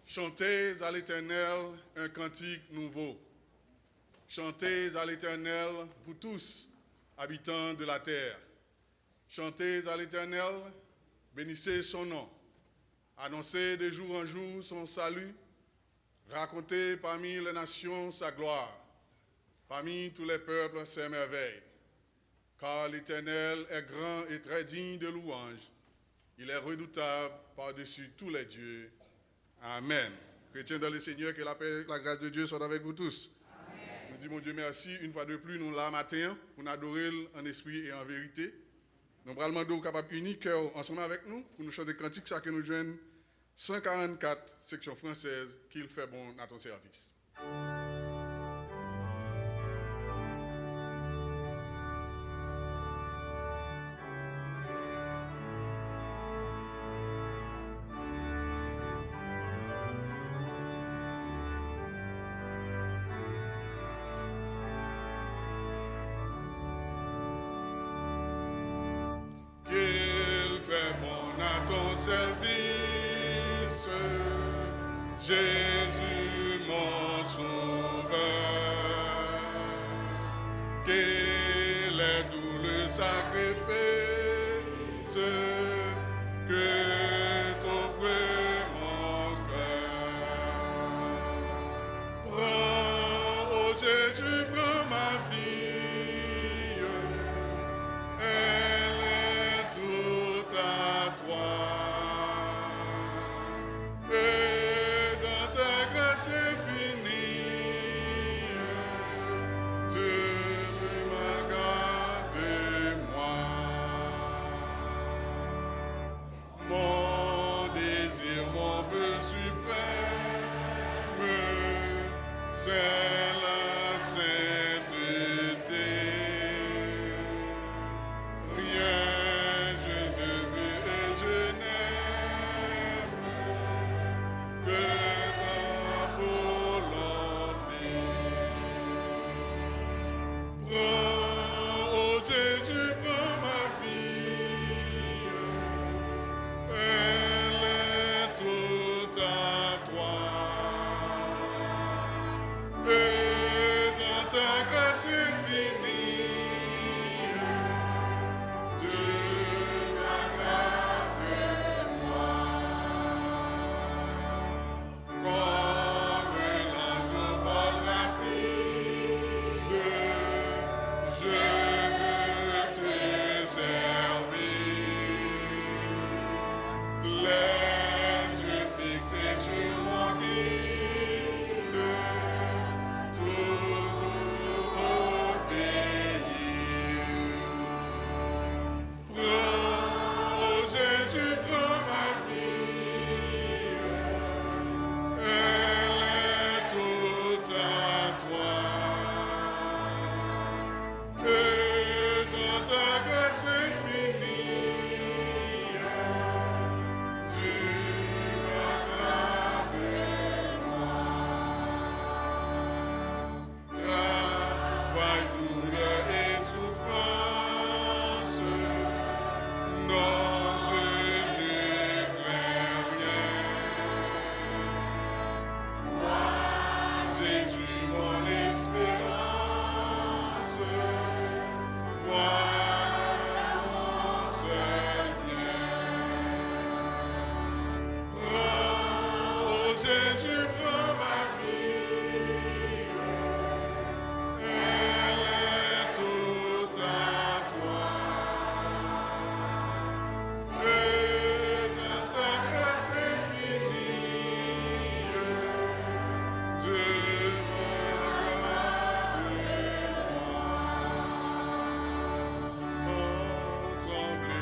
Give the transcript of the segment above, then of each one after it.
Chantez à l'Éternel un cantique nouveau. Chantez à l'Éternel, vous tous, habitants de la terre. Chantez à l'Éternel, bénissez son nom. Annoncez de jour en jour son salut. Racontez parmi les nations sa gloire. Parmi tous les peuples ses merveilles. Car l'Éternel est grand et très digne de louange. Il est redoutable par-dessus tous les dieux. Amen. Chrétiens dans le Seigneur, que la paix, la grâce de Dieu soit avec vous tous. Amen. Nous disons, mon Dieu, merci. Une fois de plus, nous là matin pour nous adorer en esprit et en vérité. Nous allons demander aux capables unis, cœur ensemble avec nous, pour nous chanter cantique, ça que nous joignent 144, section française, qu'il fait bon à ton service. Service, Jésus mon sauveur, qu'il est doux le sacrifice que t'offre mon cœur. Prends, oh Jésus, prends ma fille, elle est toute à toi. C'est la sainteté. Rien je ne veux et je n'aime que ta volonté. Prends, oh Jésus, prends ma fille. Elle est toute à toi. Et dans ta grâce infinie, Dieu m'aggrave moi. Comme l'ange au vol rapide, je veux te servir. Les yeux fixés sur mon guide, Jésus, prends ma fille, elle est toute à toi. Et dans ta grâce infinie, tu m'aggraves moi. Travail, douleur et souffrance, non. Jésus, prends ma fille, elle est toute à toi. Et dans ta grâce infinie, Dieu m'aggrave moi. Ensemble.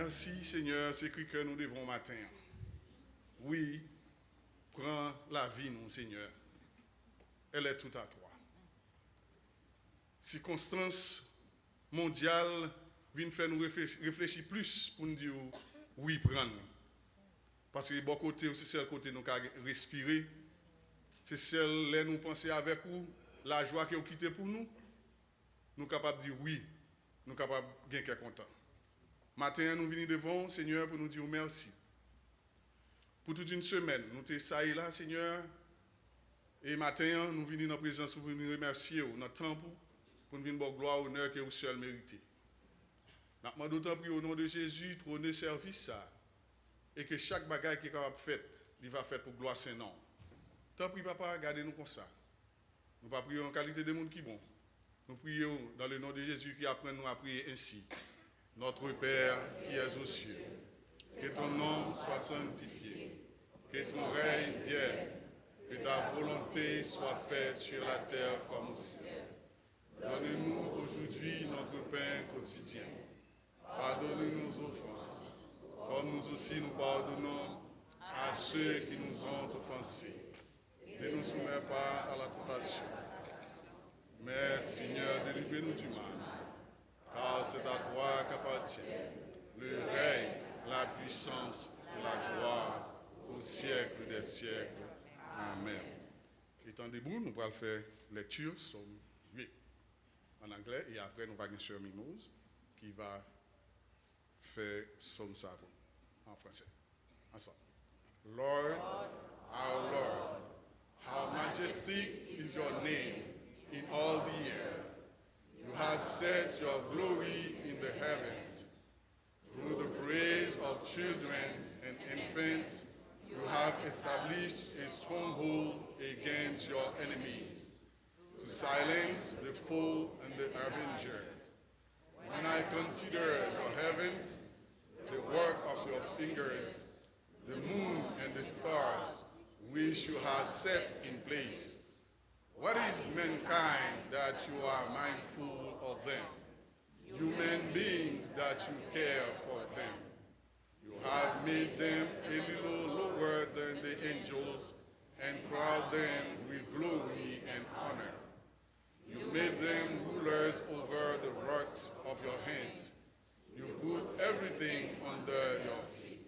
Merci Seigneur, c'est écrit que nous devons matin. Oui, prends la vie, nous Seigneur. Elle est tout à toi. Circonstances mondiales viennent faire nous réfléchir plus pour nous dire oui, prends-nous. Parce que bon côté, c'est seul côté nous avons respirer. C'est celle là nous penser avec vous, la joie qui est quittée pour nous. Nous sommes capables de dire oui, nous sommes capables de gagner content. Matin, nous venons devant, Seigneur, pour nous dire merci. Pour toute une semaine, nous sommes ça et là, Seigneur. Et matin, nous venons dans la présence pour nous remercier, notre temple, pour nous venir de gloire, honneur que vous seul méritez. Nous demandons d'autant plus au nom de Jésus, trôner service ça. Et que chaque bagaille qui est capable de faire, il va faire pour gloire Saint-Nom. Tant pis, papa, gardez-nous comme ça. Nous ne pas prier en qualité de monde qui est bon. Nous prions dans le nom de Jésus qui apprend nous à prier ainsi. Notre Père qui es aux cieux, que ton nom soit sanctifié, que ton règne vienne, que ta volonté soit faite sur la terre comme au ciel. Donne-nous aujourd'hui notre pain quotidien. Pardonne-nous nos offenses, comme nous aussi nous pardonnons à ceux qui nous ont offensés. Ne nous soumets pas à la tentation, mais Seigneur, délivre-nous du mal, car c'est à toi qu'appartient le règne, la puissance et la gloire au siècle des siècles. Amen. Étant debout, nous allons faire lecture Psaume 8 en anglais et après nous allons avoir Sœur Mimose qui va faire Psaume 7 en français. Ensemble. Lord, our Lord, how majestic is your name in all the earth. You have set your glory in the heavens. Through the praise of children and infants, you have established a stronghold against your enemies, to silence the foe and the avenger. When I consider your heavens, the work of your fingers, the moon and the stars, which you have set in place. What is mankind that you are mindful of them? Human beings that you care for them. You have made them a little lower than the angels and crowned them with glory and honor. You made them rulers over the works of your hands. You put everything under your feet,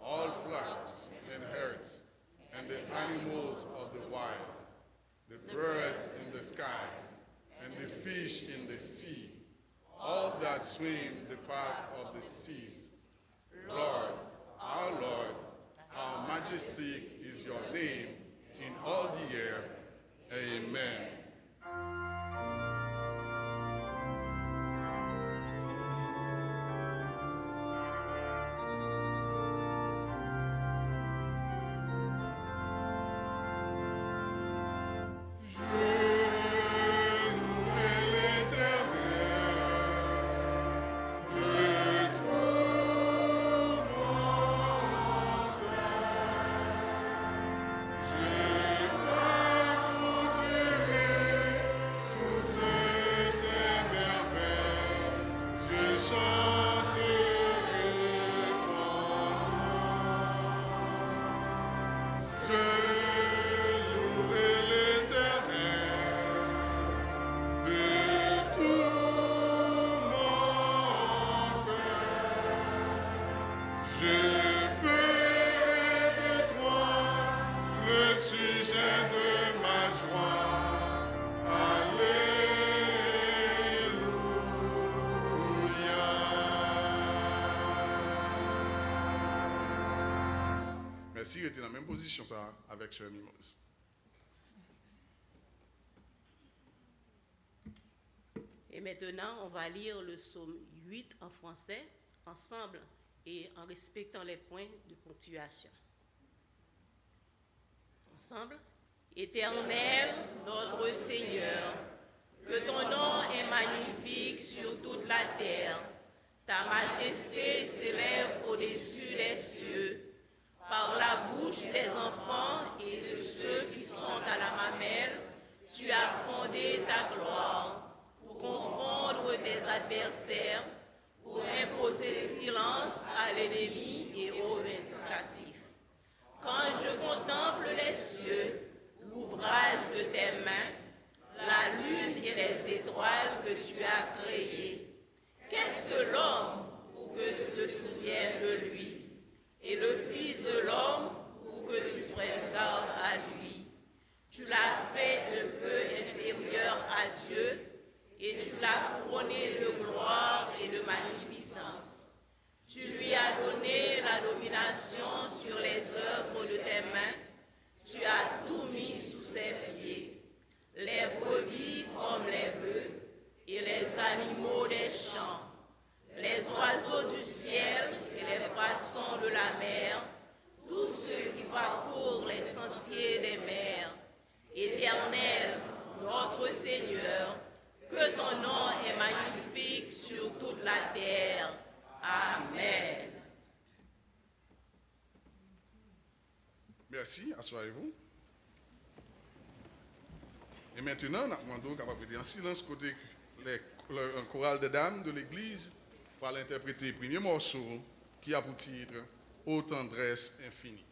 all flocks and herds, and the animals of the wild, the birds in the sky, and the fish in the sea, all that swim the path of the seas. Lord, our Lord, how majestic is your name in all the earth. Amen. Merci, il était dans la même position ça avec Sœur Mimose. Et maintenant, on va lire le psaume 8 en français, ensemble, et en respectant les points de ponctuation. Ensemble. Éternel, notre Seigneur, que ton nom est magnifique sur toute la terre. Ta majesté s'élève au-dessus des cieux. Par la bouche des enfants et de ceux qui sont à la mamelle, tu as fondé ta gloire pour confondre tes adversaires, pour imposer silence contemple les cieux, l'ouvrage de tes mains, la lune et les étoiles que tu as créées. Qu'est-ce que l'homme pour que tu te souviennes de lui, et le Fils de l'homme pour que tu prennes garde à lui? Tu l'as fait un peu inférieur à Dieu, et tu l'as couronné de gloire et de magnificence. Tu lui as donné la domination sur les œuvres de tes mains. Tu as tout mis sous ses pieds, les brebis comme les bœufs et les animaux des champs, les oiseaux du ciel et les poissons de la mer, tous ceux qui parcourent les sentiers des mers. Éternel, notre Seigneur, que ton nom est magnifique sur toute la terre. Amen. Merci, assoyez-vous. Et maintenant, nous demandons capable de en silence côté un choral de dames de l'église va l'interpréter le premier morceau qui a pour titre Ô tendresse infinie. Tendresse infinie.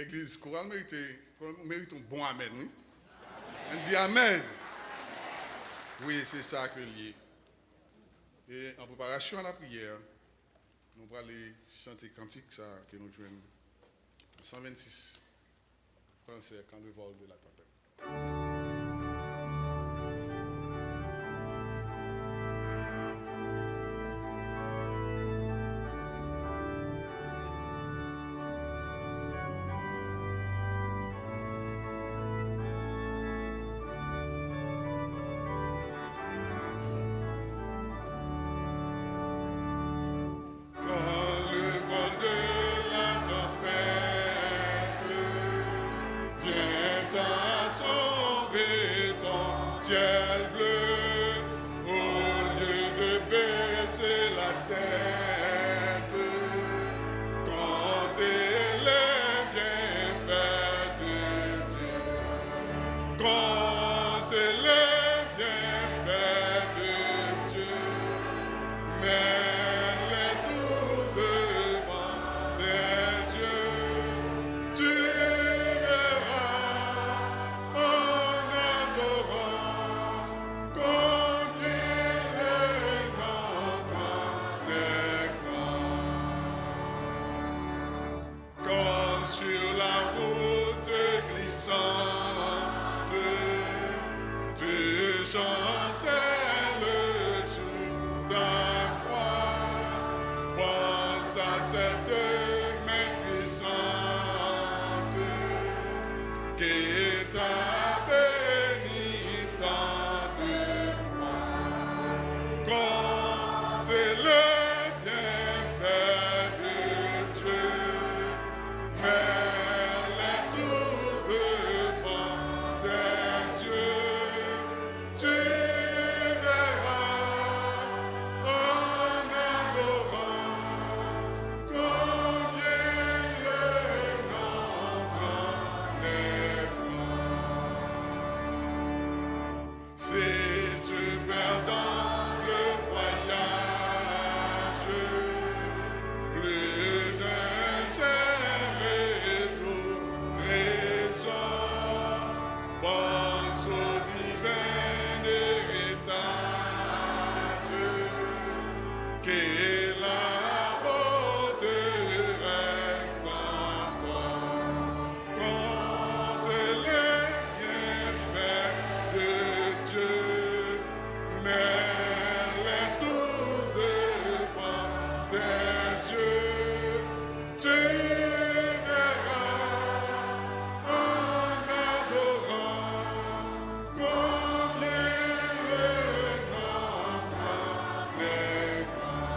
l'église chorale mérite un bon amen. Oui? On dit amen. Oui, c'est ça que lié. Et en préparation à la prière, nous allons aller chanter cantique ça que nous jouons 126 français quand le vol de la tempête. Ciel bleu, au lieu de baisser la tête, comptez les bienfaits de Dieu. Comptez les bienfaits de Dieu. Mets-les tous devant tes yeux. Tu verras en adorant combien le nom est grand. Comme sur la route glissante, tu chancelles sous ta croix. Pense à cette main puissante qui t'a béni tant de fois. Compte les bienfaits de Dieu, mets-les tous devant tes yeux. Tu verras en adorant combien le nom grand est grand. Si tu perds dans le voyage plus d'un cher et tout trésor, pense au divin héritage qui là-haut te reste encore. Compte les bienfaits de Dieu, mets-les tous devant tes yeux. Tu verras en adorant combien le nom grand est grand.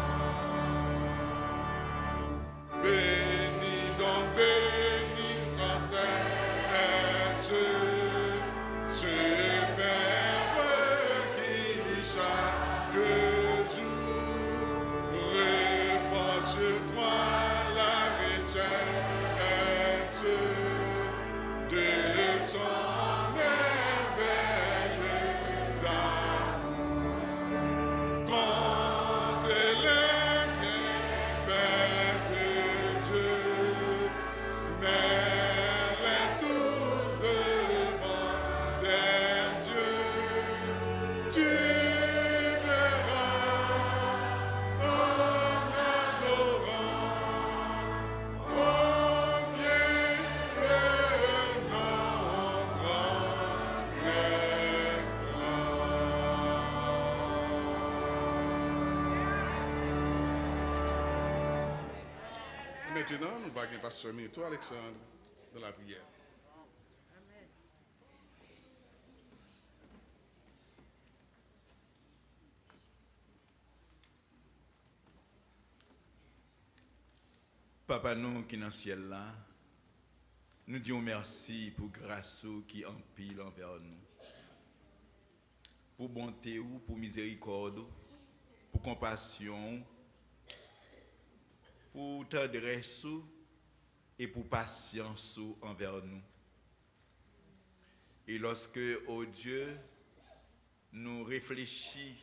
Bénis donc, bénis sans cesse ce Père qui chaque jour répand sur toi la richesse de son merveilleux amour. Compte les bienfaits de Dieu, mets-les tous devant tes yeux. Tu verras en adorant combien le nom grand est grand. Maintenant, nous allons passer toi, Alexandre, dans la prière. Papa nous qui est dans le ciel là, nous disons merci pour grâce qui empile envers nous. Pour bonté ou pour miséricorde, pour compassion, pour tendresse et pour patience envers nous. Et lorsque, oh Dieu, nous réfléchissons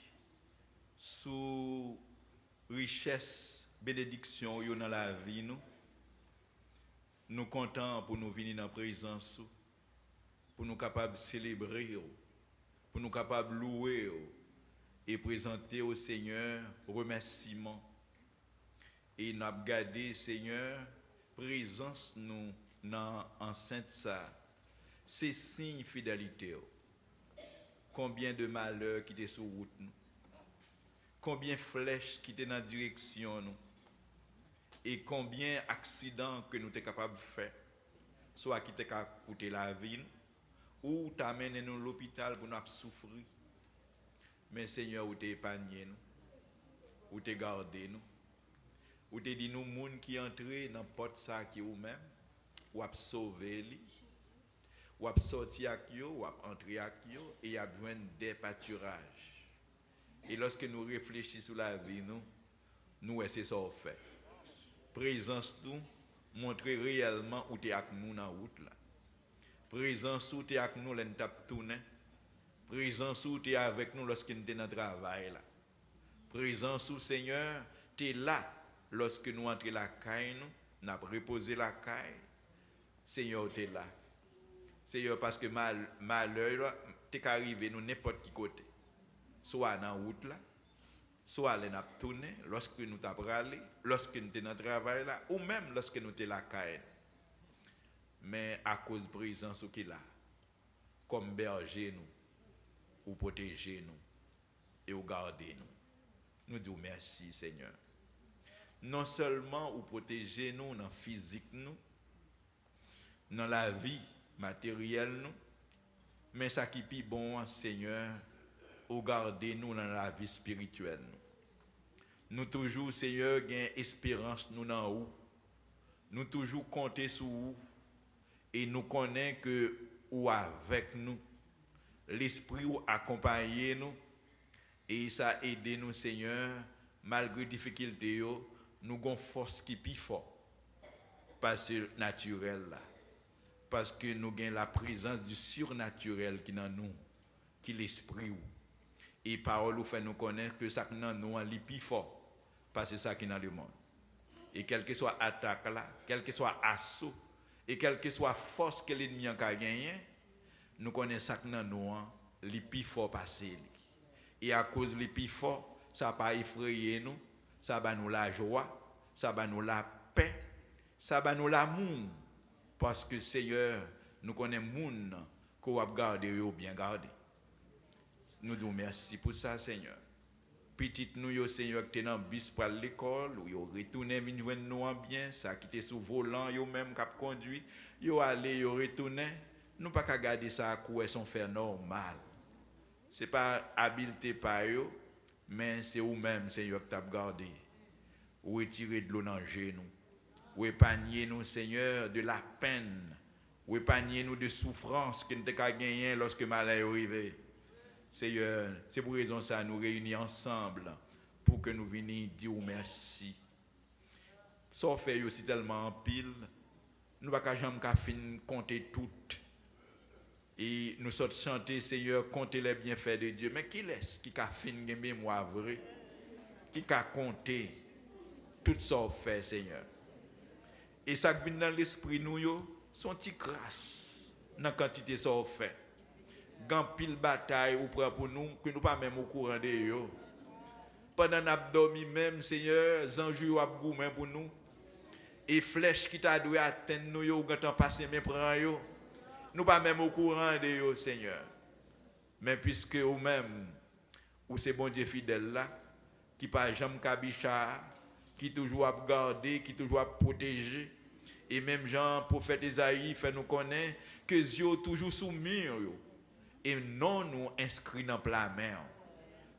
sur richesse, bénédiction dans la vie, nous contents pour nous venir dans la présence, pour nous capables de célébrer, pour nous capables de louer et présenter au Seigneur remerciements. Et nous avons gardé, Seigneur, présence nous dans l'enceinte ça. C'est signe fidélité. Combien de malheurs qui étaient sur route nous. Combien de flèches qui étaient dans la direction nous. Et combien d'accidents que nous sommes capables de faire. Soit qui étaient capables de coûter la vie ou t'amener nous à l'hôpital pour nous souffrir. Mais Seigneur, vous t'es épargné nous. Vous t'es gardé nous. Vous t'es dit nous, gens qui entrent dans la porte ça qui ou même. Ou a sauvé lui. Ou a sorti avec yo, ou a entré avec yo, et a besoin des pâturages. Et lorsque nous réfléchissons sur la vie, nous c'est ça qu'on fait. Présence nous, montrer réellement où tu es avec nous dans la route là. Présence où tu es avec nous, là, nous tape tourner. Présence où tu es avec nous lorsque nous sommes dans le travail là. Présence où, Seigneur, tu es là lorsque nous entrons la caille, nous avons reposé la caille. Seigneur, tu es là. Seigneur, parce que malheur, tu es arrivé nous n'importe qui côté. Soit dans la route là, soit nous avons tourné, lorsque nous t'avons râlé, lorsque nous sommes dans le travail là, ou même lorsque nous sommes la caille. Mais à cause de la présence qui est là, comme berger nous, ou protéger nous, et ou garder nous. Nous disons merci Seigneur. Non seulement ou protéger nous dans le physique nous, dans la vie matérielle nous, mais ça qui est bon Seigneur, ou garder nous dans la vie spirituelle nous. Nous toujours Seigneur gain espérance nous dans où. Nous toujours compter sur vous et nous connaissons que ou avec nous l'esprit ou accompagner nous et ça aide nous Seigneur malgré difficultés nous avons force qui plus fort parce que naturel là parce que nous avons la présence du surnaturel qui dans nous qui l'esprit et parole nous fait nous connaître que ça qui dans nous est plus fort parce que ça qui dans le monde et quelle que soit attaque là quel que soit assaut et quelle que soit force que l'ennemi a gagné nous connaissons ça qui dans nous est plus fort passer et à cause de plus fort ça va effrayer nous ça va nous la joie ça va nous la paix ça va nous l'amour parce que Seigneur nous connaissons monde qu'on va garder ou bien garder. Nous disons merci pour ça Seigneur. Petite nous yo Seigneur qui est dans bus pour l'école ou yo retourner venir nous en bien ça qui était sous volant yo même cap conduit yo aller yo retourner nous pas qu'à garder ça à couer son faire normal. C'est pas habileté par yo mais c'est vous même Seigneur qui t'a gardé. Ou retirer de l'eau dans genou. Ou épargner nous Seigneur de la peine. Ou épargner nous de souffrance que nous t'ai gagné lorsque malheur arrivé. Seigneur, c'est pour raison ça nous réunir ensemble pour que nous venions dire merci. Ça fait aussi tellement en pile, nous ne pouvons pas jamais compter toutes. Et nous sommes chanter Seigneur, compter les bienfaits de Dieu. Mais qui laisse qui a fait une mémoire vraie, qui a compté tout ça fait Seigneur. Et ça qui vient dans l'esprit nous sont petites grâces dans la quantité ça fait. Grand pile bataille ou pour nous que nous pas même au courant de yo. Pendant n'abdomi même Seigneur, zanjou a goumé pour nous. Et flèche qui t'a dû atteindre nous yo quand passé mais prend yo. Nous pas même au courant de yo Seigneur. Mais puisque ou même ou c'est bon Dieu fidèle là qui pas jamais kabicha, qui toujours a garder, qui toujours a protéger et même Jean prophète Isaïe fait nous connaître que Dieu toujours soumis yo. Et non nous inscrits dans la mer.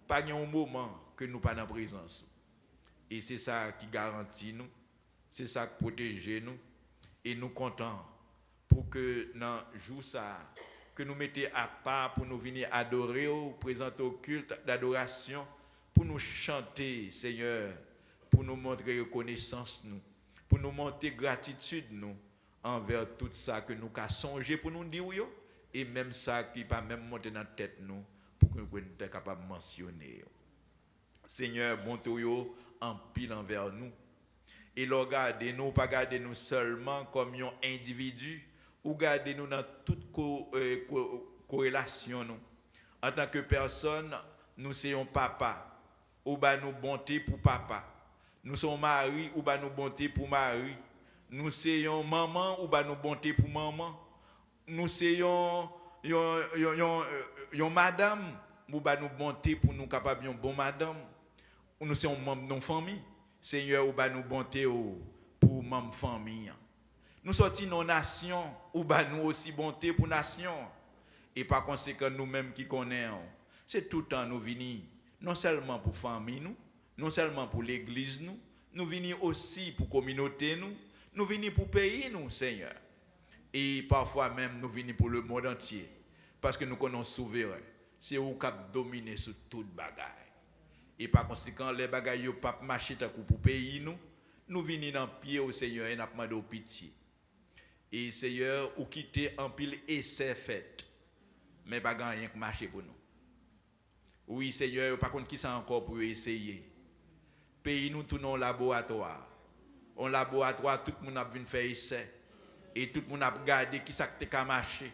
Pas un moment que nous pas dans la présence. Et c'est ça qui garantit nous, c'est ça qui protège nous. Et nous comptons pour que dans le jour ça, que nous mettions à part pour nous venir adorer, présenter au culte d'adoration, pour nous chanter, Seigneur, pour nous montrer reconnaissance, nous, pour nous montrer gratitude nous, envers tout ça que nous avons songé pour nous dire. Et même ça qui pas même monter dans la tête nous pour que nous soyons capables de mentionner. Seigneur, bon yo en pile envers nous. Et là, gardez-nous, pas gardez-nous seulement comme un individu, ou gardez-nous dans toute corrélation. Nous. En tant que personne, nous sommes papa, ou bah nous bonté pour papa. Nous sommes mari, ou bah nous bonté pour mari. Nous sommes maman, ou bah nous bonté pour maman. Nous sommes madame, ou bah nous bonté pour nous capables de bon madame. Nous sommes membres de nos familles. Seigneur, ou bah nous bonté pour ma famille. Nous sortis nos nations, ou bah nous aussi bonté pour nation. Et par conséquent, nous-mêmes qui connaissons, c'est tout le temps nous venons, non seulement pour famille nous, non seulement pour l'église nous venons aussi pour communauté nous venons pour pays nous, Seigneur. Et parfois même nous venons pour le monde entier. Parce que nous connaissons souverain. C'est où qui dominer sur toute bagaille. Et par conséquent, les bagailles ne peuvent pas marcher pour pays nous venons dans le pied au Seigneur et nous demandons pitié. Et Seigneur, ou quitter en pile essai fait. Mais pas rien que marcher pour nous. Oui, Seigneur, par contre, qui ça encore pour essayer? Pays nous tournons au laboratoire. En laboratoire, tout le monde a vu faire essai. Et tout le monde a regardé qui ça qui a marché.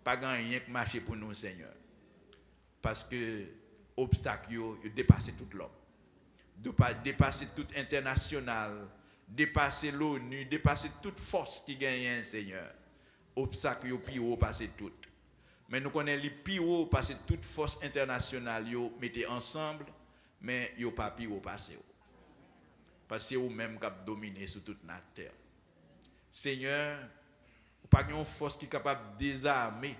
Pas rien que marcher pour nous, Seigneur. Parce que obstacle yo dépasser tout l'homme. De pas dépasser tout international, dépasser l'ONU, dépasser toute force qui gagne, Seigneur. Obstacle yo plus haut passer tout. Mais nous connaissons les plus haut passer toute force internationale yo mettez ensemble, mais yo pas plus haut passer. Parce que vous même cap dominer sur toute la terre. Seigneur, pas une force qui est capable de désarmer.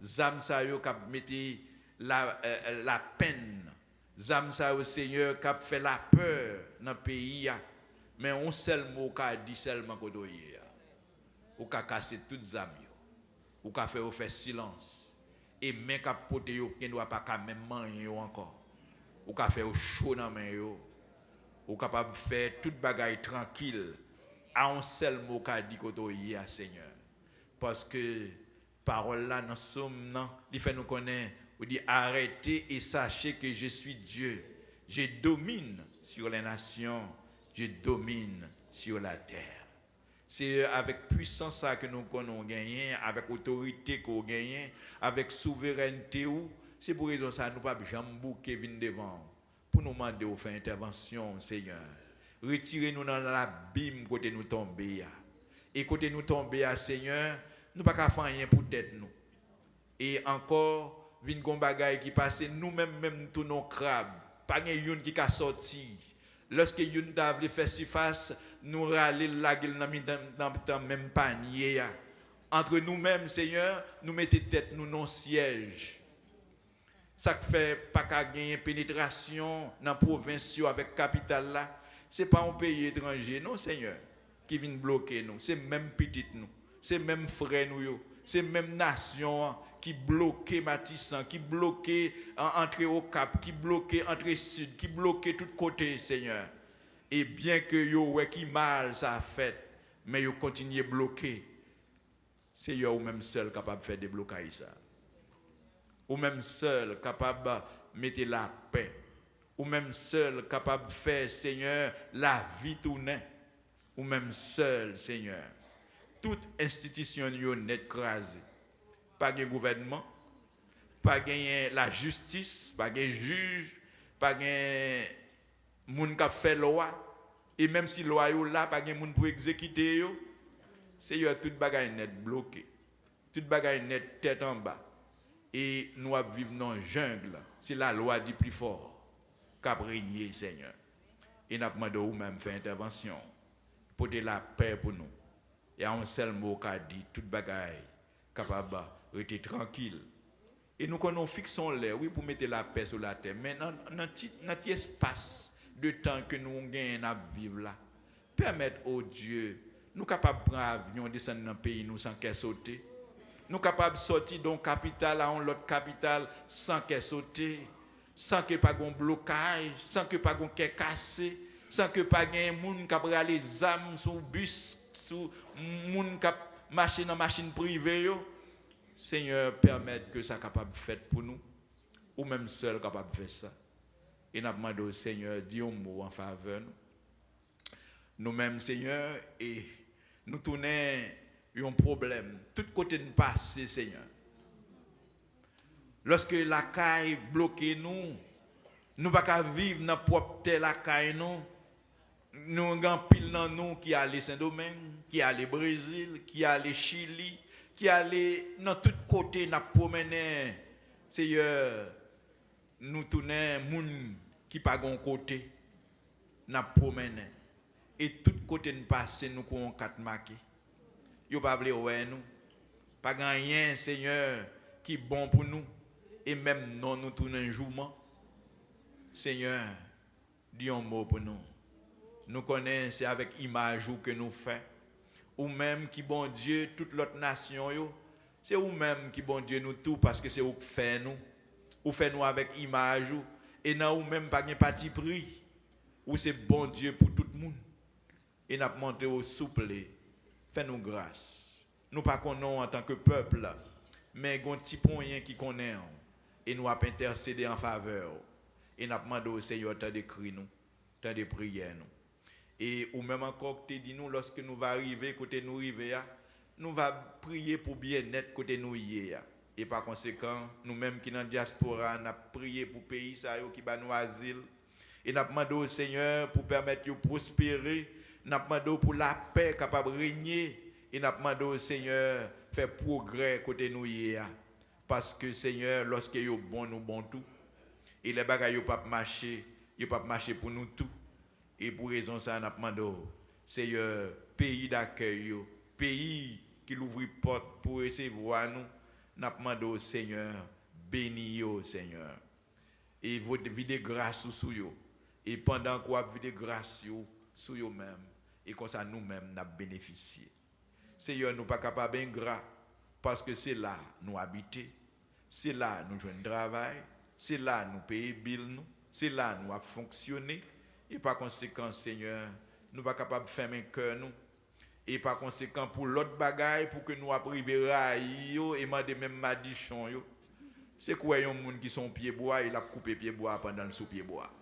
Zam sa yo cap mettre la peine. Zam sa yo Seigneur cap fait la peur dans le pays. Mais on seul mot qu'a dit seulement kodoyer. Ou qu'a casser toutes zam yo. Ou qu'a faire silence. Et même qu'a pote yo qui ne doit pas même manger encore. Ou qu'a faire chaud dans main yo. Ou capable de faire toute bagaille tranquille. À un seul mot qu'a dit kodoyer Seigneur. Parce que parole là nous sommes non, il fait nous connaître. Vous dit arrêtez et sachez que je suis Dieu. Je domine sur les nations, je domine sur la terre. C'est avec puissance ça que nous avons gagné, avec autorité qu'on gagne, avec souveraineté ou c'est pour raison ça nous pas jamais bouquer venir devant pour nous demander de faire intervention Seigneur. Retirez-nous dans l'abîme côté nous tomber. Et côté nous tomber Seigneur, nous pas faire rien pour tête nous. Et encore vinn gon bagay qui passe nous-mêmes tous nos crabes, pas une qui a sorti. Lorsque une table fait surface, nous râler la gueule dans même panier. Entre nous-mêmes, Seigneur, nous mettons tête nous non siège. Ça fait pas qu'à gagner pénétration dans la province avec capitale là. C'est pas un pays étranger, non, Seigneur, qui vient bloquer nous. C'est même petit nous. C'est même frère nous. C'est même nation qui bloquait Matissan, qui bloquait entrée au Cap, qui bloquait entrée sud, qui bloquait tout côté, Seigneur. Et bien que yo ouais qui mal ça a fait, mais yo continue bloquer. C'est yo ou même seul capable de faire des blocages ça. Ou même seul capable de mettre la paix. Ou même seul capable de faire, Seigneur, la vie tourner. Ou même seul, Seigneur. Toute institution yo net crasée. Pas de gouvernement, pas de la justice, pas de juge, pas de moun qui fait loi. Et même si loi yo là, pas de moun pour exécuter yo. C'est yo toute bagaille net bloqué. Toute bagaille net tête en bas. Et nous vivons dans la jungle. C'est la loi du plus fort qui a régné, Seigneur. Et nous demandé ou même faire intervention pour de la paix pour nous. Et un seul mot qui a dit toute bagaille capable de rester tranquille. Et nous qu'on fixons l'air, oui, pour mettre la paix sur la terre. Mais dans notre espace de temps que nous gagnons à vivre là, permettre au Dieu, nous capables de prendre avion, descendre dans le pays nous sans qu'elle sauter. Nous capables de sortir d'un capital à l'autre capital sans qu'elle sauter, sans que pas de blocage, sans que pas de quai cassé, sans que pas de monde qui a les âmes sur bus, sur monde qui a marché dans machine privée. Seigneur, permettre que ça soit capable de faire pour nous, ou même seul capable de faire ça. Et nous demandons au Seigneur, dis un mot en faveur nous. nous-mêmes, Seigneur, et nous tournons un problème. Tout côté de passer, Seigneur. Lorsque la caille bloquée nous, nous ne pouvons pas vivre dans propre terre la caille nous. Nous avons pile dans nous qui allait Saint-Domingue, qui allait Brésil, qui allait Chili, qui allait dans tous côtés, nous promener. Seigneur, nous tournons moun qui pas gon côté, nous promener. Et tout côté nous passer, nous avons 4 marqués. Yo pas vle ouais nous. Pas rien, Seigneur, qui bon pour nous. Et même non nous tournons un jour. Seigneur, dis un mot pour nous. Nous connaissons, c'est avec image que nous faisons. Ou même qui bon Dieu, toute l'autre nation, c'est ou même qui bon Dieu nous tout parce que c'est vous qui fait nous. Ou fait nous avec image. Et non ou même pas de parti pris. Ou c'est bon Dieu pour tout le monde. Et nous avons montré au souple. Fais-nous grâce. Nous pas connaissons en tant que peuple. Mais il y a un petit point qui connaît. Et nous avons intercédé en faveur. Et nous avons demandé au Seigneur tant de cris nous, tant de prières nous. Et ou même encore que tu dis nous, lorsque nous va arriver, côté nous arriver, nous va prier pour bien-être côté nous hier. Et par conséquent, nous-mêmes qui dans la diaspora, nous avons prié pour le pays qui va nous asile. Et nous avons demandé au Seigneur pour permettre de prospérer. Nous avons demandé pour la paix capable de régner. Et nous avons demandé au Seigneur faire progrès côté nous hier. Parce que Seigneur, lorsque vous bon, nous bon tout. Et les bagages ne peuvent pas marcher pour nous tout. Et pour raison ça, nous avons demandé, Seigneur, pays d'accueil, pays qui l'ouvre porte pour recevoir nous, nous avons demandé au Seigneur, bénis Seigneur. Et vous videz grâce sur vous. Et pendant que vous videz grâce sur vous-même, et comme ça nous-mêmes, nous avons bénéficié. Seigneur, nous ne sommes pas capables d'ingrat, parce que c'est là nous habitons, c'est là nous jouons travail, c'est là nous payons billes, c'est là nous avons fonctionné. Et par conséquent, Seigneur, nous ne sommes pas capables de fermer le cœur. Et par conséquent, pour l'autre bagaille, pour que nous arrivions à et demander même madichon, c'est quoi un monde qui sont pieds bois, il a coupé pieds bois pendant le sous-pied bois.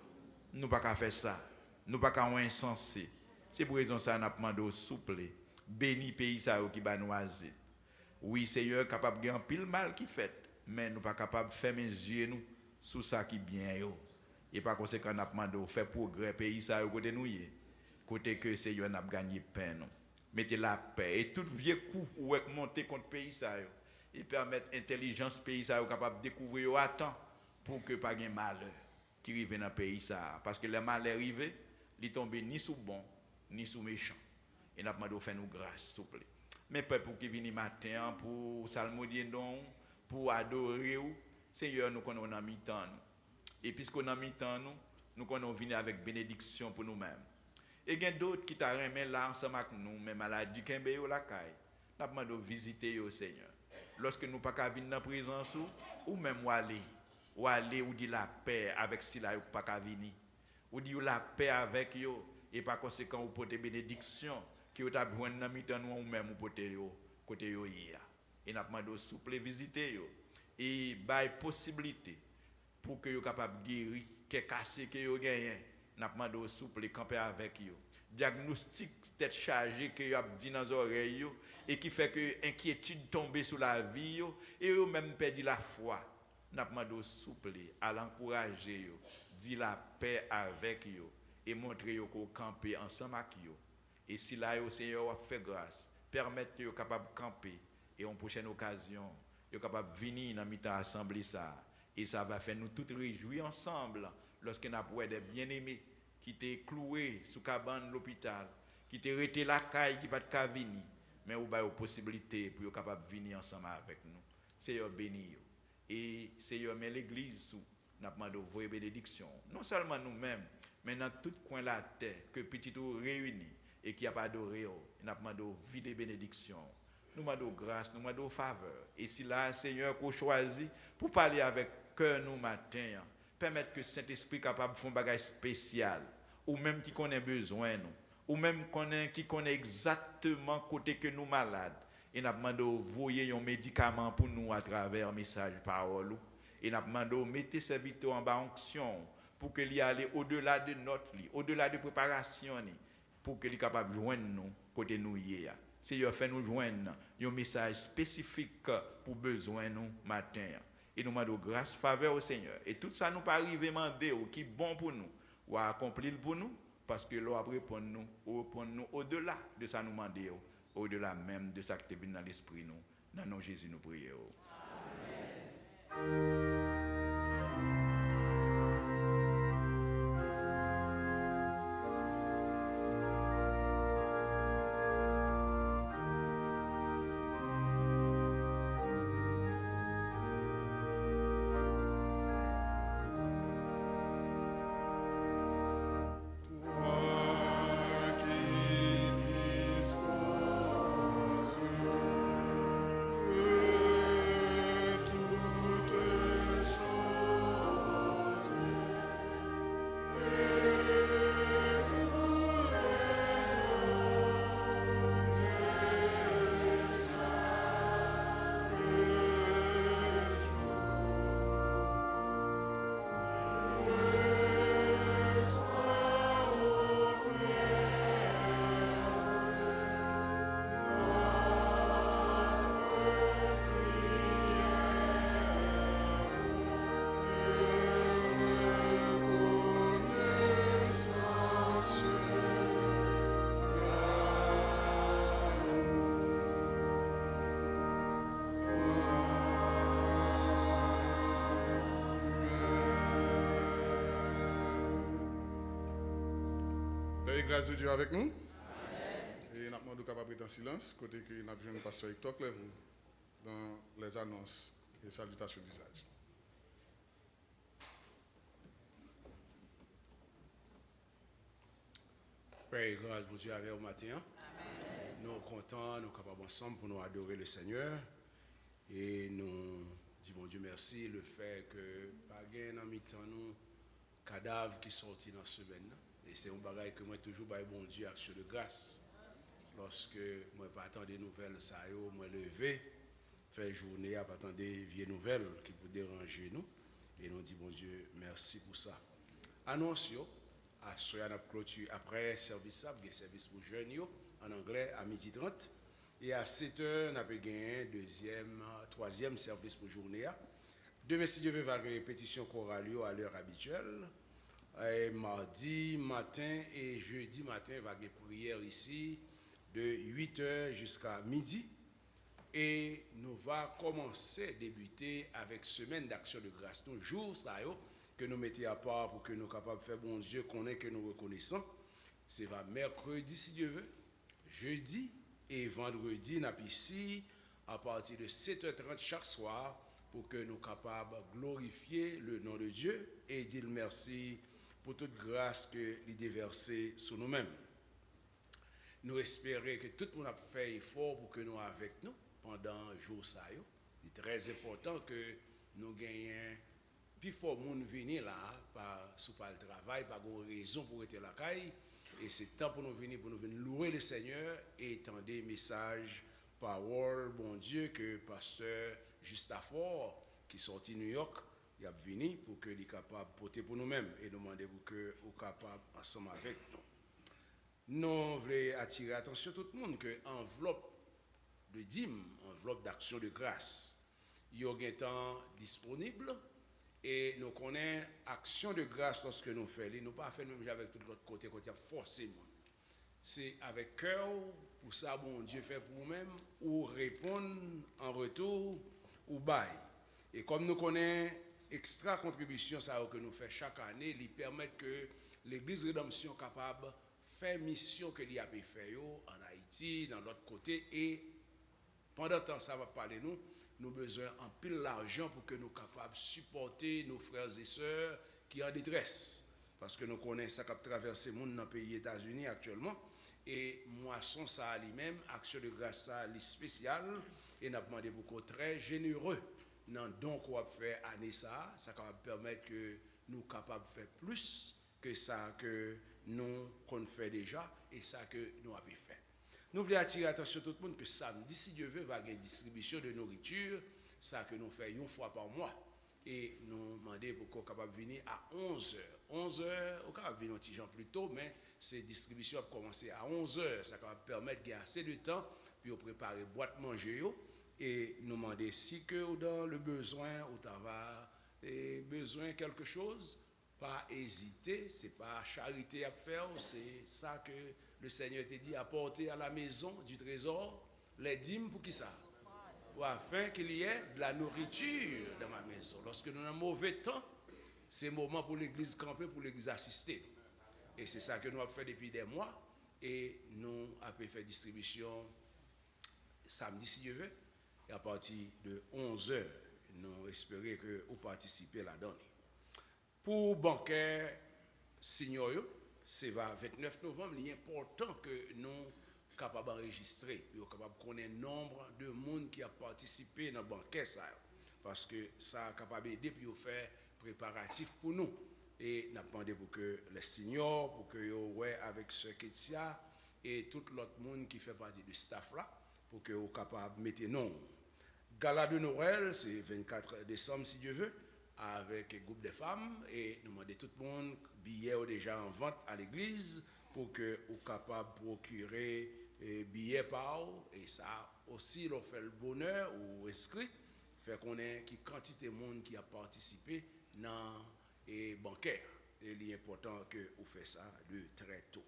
Nous ne pouvons pas faire ça. Nous ne pouvons pas insensé. C'est pour raison ça, nous avons demandé au souple. Béni pays qui va nous asile. Oui, Seigneur, capable de gagner pile mal qui fait, mais nous ne sommes pas capables de fermer les yeux nous sur ça qui est bien. Et par conséquent, nous avons demandé de faire progrès pays côté nous. Côté que Seigneur n'a gagné paix. Mettez la paix. Et tout vieux coup ou monter contre pays et permettre l'intelligence pays capable de découvrir à temps pour que pas de malheur qui arrive dans le pays parce que le malheur arrive, il tombe ni sous bon ni sous méchant. Et nous avons demandé de faire nous grâce, s'il vous plaît. Mais peuple qui vient matin pour salmodier pour adorer, Seigneur, nous connaissons en mi-temps. Et puisqu'on a mi-temps, nous connaissons venir avec bénédiction pour nous-mêmes. Et il y a d'autres qui t'ont remis là ensemble avec nous, mais maladie qui est la caille. Nous avons demandé de visiter au Seigneur. Lorsque nous ne pouvons pas venir dans la présence, ou même ou aller, ou dire la paix avec si là, ou pas venir. Ou dire la paix avec eux, et par conséquent, ou porter bénédiction, qui vous avez besoin de mi-temps, ou même ou porter côté hier. Et nous avons demandé de souple visiter et bail possibilité pour que vous soyez capable de guérir, que cassé que vous gagnez. Nous avons demandé de souple camper avec vous. Diagnostic tête chargée que vous avez dit dans les oreilles et qui fait que inquiétude tombe sur la vie et vous même perdu la foi. Nous avons demandé de souple à l'encourager, dire la paix avec vous et montrer que vous campez ensemble avec vous. Et si là, le Seigneur a fait grâce, permettez vous capable de camper et en prochaine occasion, vous capable de venir dans notre assemblée ça. Et ça va faire nous tous réjouir ensemble lorsque nous avons des bien-aimés qui étaient cloués sous cabane de l'hôpital, qui étaient restés la caille, qui ne peuvent pas venir, mais vous avez la possibilité pour être capable de venir ensemble avec nous. Seigneur béni. Et Seigneur met l'église sous. Nous avons demandé vos bénédictions. Non seulement nous-mêmes, mais dans tout coin de la terre, que petit nous réunis et qui a pas adoré. Nous avons demandé vie de bénédictions. Nous demandons grâce, nous demandons faveur. Et si là, Seigneur, qu'on choisit pour parler avec cœur nous matin, permettre que Saint-Esprit capable de faire un bagage spécial, ou même qui connaît besoin, nous, ou même qui connaît exactement côté que nous malades. Et nous demandé de voyer un médicament pour nous à travers message parole. Et nous demandé de mettre ces victoires en bas onction pour qu'il y aille au-delà de notre lit, au-delà de préparation, pour que les capables de joindre nous côté nous hier. Seigneur, fait nous joindre un message spécifique pour besoin nous matin. Et nous demandons grâce, faveur au Seigneur. Et tout ça nous pas arriver demander qui est bon pour nous ou à accomplir pour nous parce que l'on répond nous au-delà de ça nous demander, au-delà même de ça qui est dans l'esprit nous. Dans le nom de Jésus nous prions. Amen. Grâce de Dieu avec nous. Amen. Et nous demandons capable d'être en silence, côté que nous avons besoin de pasteur Hector Clevaux dans les annonces et salutations d'usage. Père et grâce pour Dieu avec au matin. Amen. Nous sommes contents, nous sommes capables ensemble pour nous adorer le Seigneur. Et nous disons Dieu merci le fait que pas gain dans mi-temps nous cadavres qui sortent dans ce semaine. Et c'est un bagage que moi toujours par bon Dieu action de grâce. Lorsque moi pas attendre des nouvelles ça yo, moi lever, faire journée à pas attendre des vieilles nouvelles qui peut déranger nous et nous dit bon Dieu merci pour ça. Annonce yo à soya n'a clôture après service ça, bien service pour jeunes yo en anglais à 12h30 et à 7h on a gagné troisième service pour journée. Demain si Dieu veut va répétition chorale à l'heure habituelle. Et mardi matin et jeudi matin, il va y avoir des prières ici de 8h jusqu'à midi. Et nous allons commencer, débuter avec semaine d'action de grâce. Nous jours que nous mettons à part pour que nous soyons capables de faire bon Dieu qu'on est que nous reconnaissons. C'est va mercredi si Dieu veut, jeudi et vendredi, nous sommes ici à partir de 7h30 chaque soir pour que nous soyons capables de glorifier le nom de Dieu et dire merci pour toute grâce que il déversée sur nous-mêmes. Nous espérons que tout le monde a fait effort pour que nous avec nous pendant le jour ça. Il est très important que nous gagnions plus fort monde venir là pas sous pas le travail, pas de raison pour être là caille et c'est temps pour nous venir louer le Seigneur et étendre des messages parole bon Dieu que pasteur Justafor qui sorti New York il a venu pour que les capables de porter pour nous-mêmes et demander pour que nous capables ensemble avec nous. Nous voulons attirer l'attention de tout le monde que enveloppe de dîme, enveloppe d'action de grâce, il y a un temps disponible et nous connaissons action de grâce lorsque nous faisons. Nous pas fait même avec tout l'autre côté quand il y a forcément. C'est avec cœur pour ça bon Dieu fait pour nous-mêmes ou répondre en retour ou bail. Et comme nous connaissons extra contribution ça que nous faisons chaque année, lui permet que l'église rédemption capable de faire mission que lui a fait en Haïti, dans l'autre côté et pendant temps ça va parler nous besoin en pile l'argent pour que nous capables de supporter nos frères et sœurs qui sont en détresse parce que nous connaissons ça qui a traversé le monde dans le pays des États-Unis actuellement et moisson ça lui-même action de grâce ça spécial et n'a demandé beaucoup très généreux dans don qu'on va faire année ça va permettre que nous capables de faire plus que ça que nous qu'on fait déjà et ça que nous avons fait. Nous voulons attirer l'attention de tout le monde que samedi si Dieu veut va y avoir une distribution de nourriture ça que nous faisons une fois par mois et nous demander pour qu'on soit capable de venir à 11h. 11h, on va venir un petit peu plus tôt, mais ces distributions ont commencé à 11h. Ça va permettre de gagner assez de temps pour préparer boîte manger et nous demander si que dans le besoin, ou t'as besoin de quelque chose, pas hésiter, c'est pas charité à faire, c'est ça que le Seigneur t'a dit, apporter à la maison du trésor les dîmes pour qui ça? Afin qu'il y ait de la nourriture dans ma maison. Lorsque nous avons un mauvais temps, c'est le moment pour l'église camper, pour l'église assister. Et c'est ça que nous avons fait depuis des mois. Et nous avons fait distribution samedi, si Dieu veut. Et à partir de 11h, nous espérons que vous participez là-dedans. Pour bancaire senior, c'est le 29 novembre. Il est important que nous capable d'enregistrer, pour capable de connaître le nombre de monde qui a participé dans le banquet parce que ça a capable d'aider pour faire préparatif pour nous. Et nous demandé pour que les seniors, pour que ouais avec ce Ketia et tout l'autre monde qui fait partie du staff là, pour que vous capable de mettre nom. Gala de Noël, c'est 24 décembre si Dieu veut, avec un groupe de femmes et nous demandons tout le monde billets déjà en vente à l'église pour que vous capable de procurer billets par et ça aussi leur fait le bonheur ou inscrit fait qu'on ait qui quantité de monde qui a participé dans et bancaire et il est important que vous faites ça de très tôt.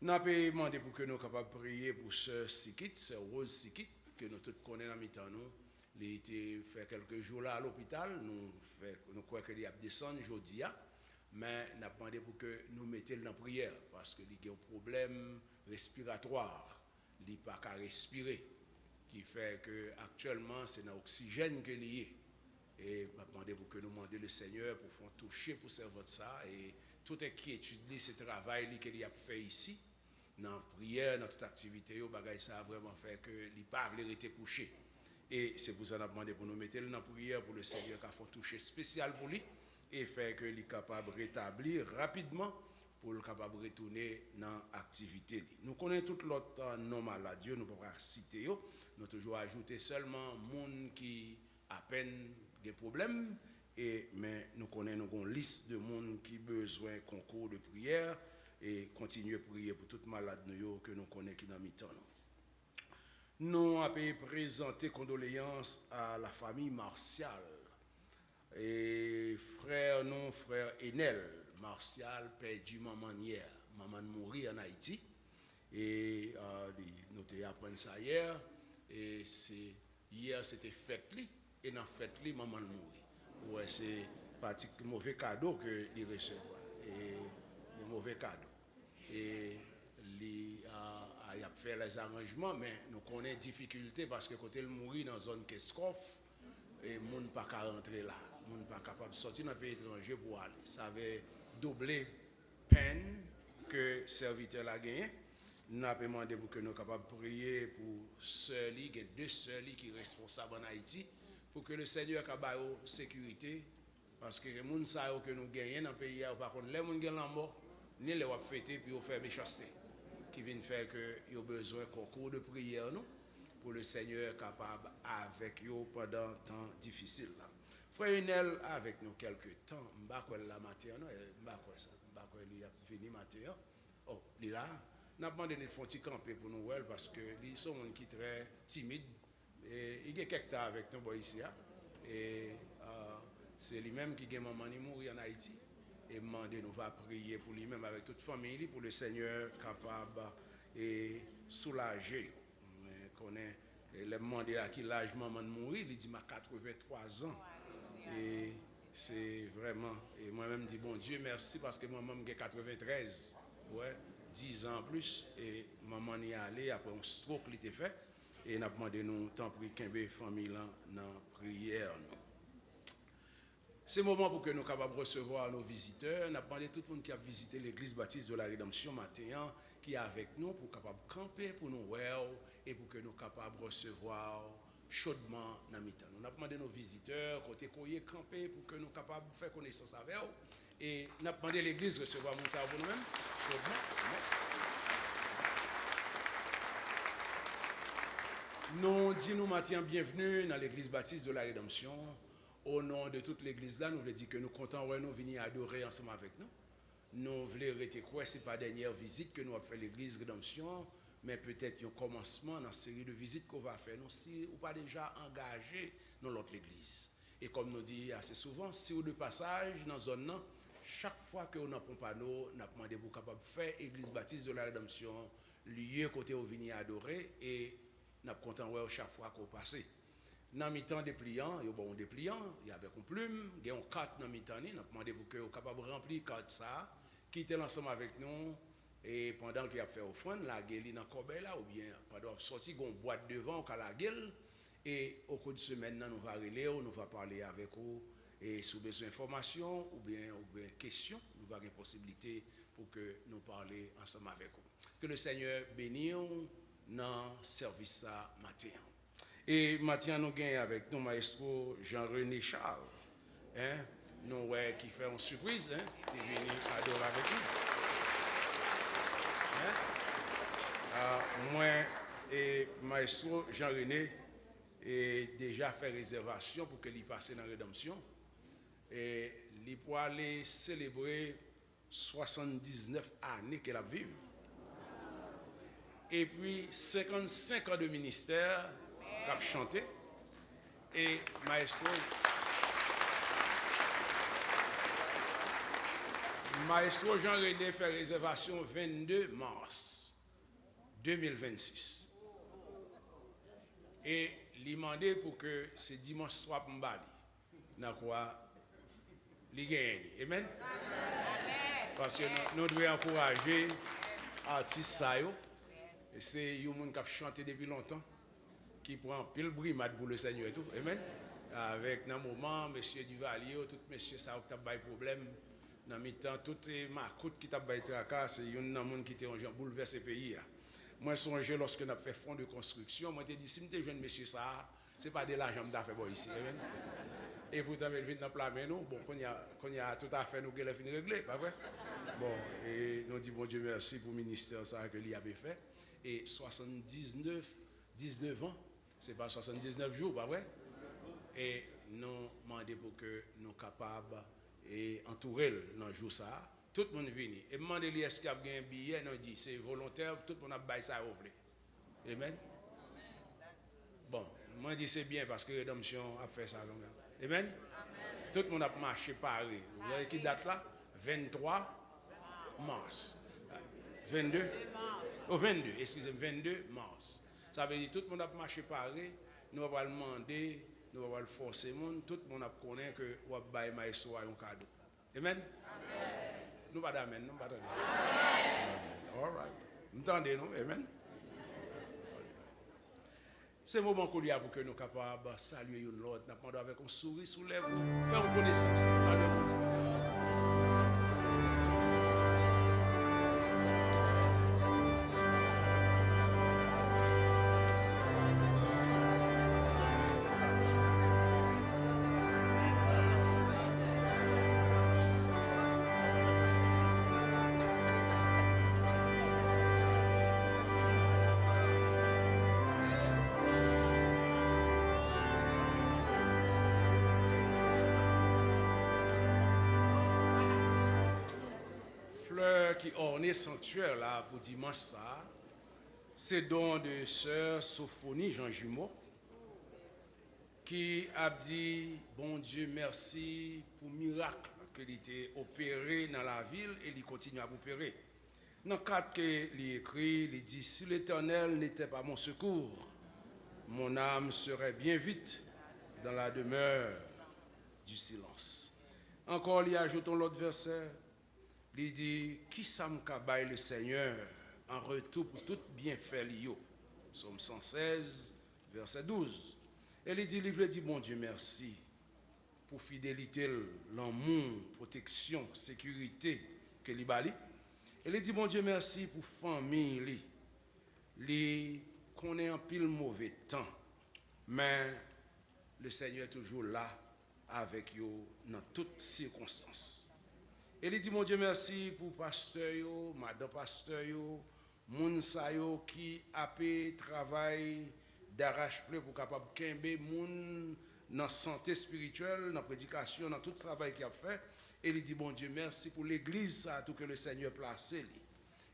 Nous avons demandé pour que nous capables de prier pour ce Sikit, ce Rose Sikit que nous tous connaissons dans mi-temps nous. Il a été fait quelques jours là à l'hôpital, nous croyons qu'il a descendu aujourd'hui. Mais nous avons demandé pour que nous mettions dans la prière parce qu'il y a un problème respiratoire, il n'a pas qu'à respirer, qui fait que actuellement c'est dans l'oxygène qu'il y est. Et nous avons demandé pour que nous demandions le Seigneur pour faire toucher pour servir ça et toute inquiétude, ce travail qu'il a fait ici, dans la prière, dans toute activité, ça a vraiment fait que il n'a pas été couché. Et c'est pour ça que nous avons demandé pour nous mettre dans la prière pour le Seigneur qui a fait toucher spécial pour lui. Et faire que les capable de rétablir rapidement pour le capable de retourner dans l'activité. Nous connaissons tout l'autre nom malade, nous ne pouvons pas citer, nous toujours ajouter seulement monde qui à peine des problèmes, mais nous connaissons une liste de monde qui a besoin de concours de prière et continuer à prier pour toute malade que nous connaissons qui dans mi-temps. Nous avons présenté condoléances à la famille Martial. Et frère Enel Martial perdu maman hier, maman mourir en Haïti et nous avons appris ça hier et c'est hier c'était fête li et dans fête li maman mourir. Ouais, c'est un mauvais cadeau que il recevoir et un mauvais cadeau et il a fait les arrangements mais nous connaissons difficulté parce que quand il mourit dans zone Kescoff et moun pas qu'à rentrer là, moun pas capable de sortir dans le pays étranger pour aller. Ça avait doublé peine que serviteur a gagné. Nous avons demandé pour que nous soyons capables de prier pour sœurs, il y a 2 sœurs qui sont responsables en Haïti, pour que le Seigneur ait la sécurité, parce que les gens que nous gagnons dans le pays, par contre, les gens qui sont morts, ni les ont fêté puis ils fait méchanceté, qui viennent faire qu'ils ont besoin d'un concours de prière, nous. Pour le Seigneur capable avec eux pendant un temps difficile. Frère Enel avec nous quelques temps, je ne sais pas la matière, je ne sais pas il a fini matière. Oh, il est là. Nous avons demandé de faire un petit camper pour nous parce que ils sont gens qui sont très timides. Et il y a quelques temps avec nous ici. Et c'est lui-même qui a maman mourir en Haïti. Et demandé nous va prier pour lui-même avec toute famille pour le Seigneur capable et soulager. Connaît le demandé à qui l'âge maman mourir, il dit m'a 83 ans. Et c'est vraiment et moi-même dis bon Dieu merci parce que maman a 93. Ouais, 10 ans plus et maman y allé après un stroke qui était fait et n'a demandé nous tant pris qu'un famille là dans prière. C'est le moment pour que nous capables de recevoir nos visiteurs. Nous avons demandé tout le monde qui a visité l'église baptiste de la Rédemption matin qui est avec nous pour capable camper pour nous et pour que nous capables de recevoir chaudement dans mi-temps. Nous avons demandé nos visiteurs côté courrier camper pour que nous capables de faire connaissance avec eux et nous avons demandé l'église de recevoir mon ça pour nous-mêmes chaudement. Nous disons nous matin bienvenue dans l'église baptiste de la Rédemption. au nom de toute l'église là, nous voulons dire que nous comptons nous venir adorer ensemble avec nous. Nous voulons rester quoi, c'est pas dernière visite que nous avons fait l'église Rédemption, mais peut-être un commencement dans une série de visites qu'on va faire. Nous, si ou pas déjà engagé dans l'autre église. Et comme nous dit assez souvent, si vous de passage dans la zone, chaque fois que nous avons un panneau, nous avons demandé pour capable faire l'église baptiste de la Rédemption, lieu côté où venir adorer, et nous sommes contents chaque fois qu'on passe. Dans le temps dépliant, il y a bon dépliant, il y a avec une plume, il y a un carte dans le temps, nous avons demandé pour que vous capable de remplir carte ça, quitter l'ensemble avec nous, et pendant qu'il a fait offrande, la gueule dans le corbeille là, ou bien pendant qu'il sorti, il y a une boîte devant, on a la gueule, et au cours de semaine, nous allons relire, nous allons parler avec vous, et si vous avez besoin d'informations ou bien questions, nous avons une possibilité pour que nous parlions ensemble avec vous. Que le Seigneur bénisse dans le service matin. Et maintenant, nous avons avec nous maestro Jean-René Charles, hein, nous, qui fait une surprise, hein, qui est venu adorer avec nous. Hein? Moi et maestro Jean-René et déjà fait réservation pour que lui passe dans la rédemption et il pour aller célébrer 79 années qu'elle a vécu et puis 55 ans de ministère qu'elle a chanté et maestro Jean-René fait réservation 22 mars 2026 et lui demandé pour que ce dimanche soir Mbali n'a quoi li gagne. Amen. Parce que nous devons encourager artistes ça yo et c'est yo monde qui a chanté depuis longtemps qui prend pile brimade pour le Seigneur et tout. Amen. Avec dans moment monsieur Duvalier tout monsieur ça qui a pas problème dans mi-temps tout ma coûte qui t'a pas tracas c'est un monde qui était en bouleverser pays. Moi songe lorsque nous avons fait fond de construction, moi t'ai dit si m'était jeune monsieur ça, c'est pas de l'argent m'ta fait bon ici. Amen. Et pourtant il vient dans plat mais nous bon qu'on y a tout à fait nous que la fin réglé, pas vrai? Bon et nous dit bon Dieu merci pour le ministère ça que lui avait fait et 19 ans, c'est pas 79 jours, pas vrai? Et nous demander pour que nous capables et entourer dans jour ça. Tout le monde vient. Et demander lui est-ce qu'il y a un billet, non dit c'est volontaire, tout le monde a baillé ça ouvrir. Amen. Bon, moi dis c'est bien parce que rédemption a fait ça. Amen. Tout le monde a marché pareil. Vous voyez qui date là? 23 mars. 22 oh 22, excusez-moi, 22 mars. Ça veut dire tout le monde a marché pareil. Nous va le demander, nous va le forcer tout le monde a connaît que on va bailler maïso un cadeau. Amen. Nous pas d'amen, nous pas d'amen. All right. Vous entendez, non? Amen. C'est le moment qu'on y a pour que nous soyons capables de saluer l'autre, nous avec un sourire sous les lèvres, faire une connaissance. Salut. Qui ornait sanctuaire là pour dimanche ça, c'est don de sœur Sophonie Jean Jumeau qui a dit bon Dieu merci pour miracle qu'il était opéré dans la ville et il continue à opérer. Dans le cadre qu'il écrit, il dit si l'Éternel n'était pas mon secours, mon âme serait bien vite dans la demeure du silence. Encore, il ajoutons l'autre verset. Il dit, qui s'amkabaye le Seigneur en retour pour tout bienfait lié. Psaume 116, verset 12. Et il dit, bon Dieu, merci pour fidélité, l'amour, protection, sécurité que il bali. Et il dit, bon Dieu, merci pour famille, li connaît un pile mauvais temps, mais le Seigneur est toujours là avec vous dans toutes circonstances. Et il dit, mon Dieu, merci pour pasteur, madame pasteur, moun sa yo qui a fait travail d'arrache-pied pour capable kembe moun dans la santé spirituelle, dans la prédication, dans tout le travail qu'il a fait. Et il dit, bon Dieu, merci pour l'église, ça, tout que le Seigneur placé.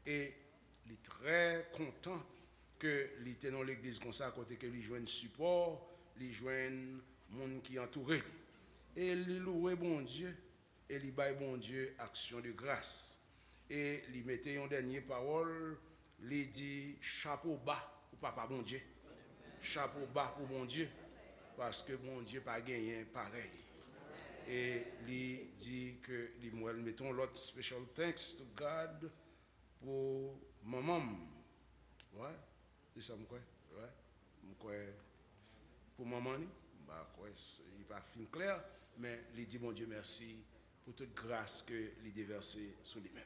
Et il est très content que il était dans l'église comme ça, à côté que il joigne support, il joigne monde qui entoure lui. Et il loue bon Dieu, et il baille bon Dieu action de grâce. Et il mettait une dernière parole, il dit chapeau bas pour papa bon Dieu. Chapeau bas pour mon Dieu, parce que mon Dieu pas gagné pareil. Et il dit que nous mettons l'autre special thanks to God pour maman. Ouais, c'est ça, moi. Ouais, pour maman, bah, il n'est pas fin clair, mais il dit, bon Dieu, merci pour toute grâce que il déversée sur lui-même.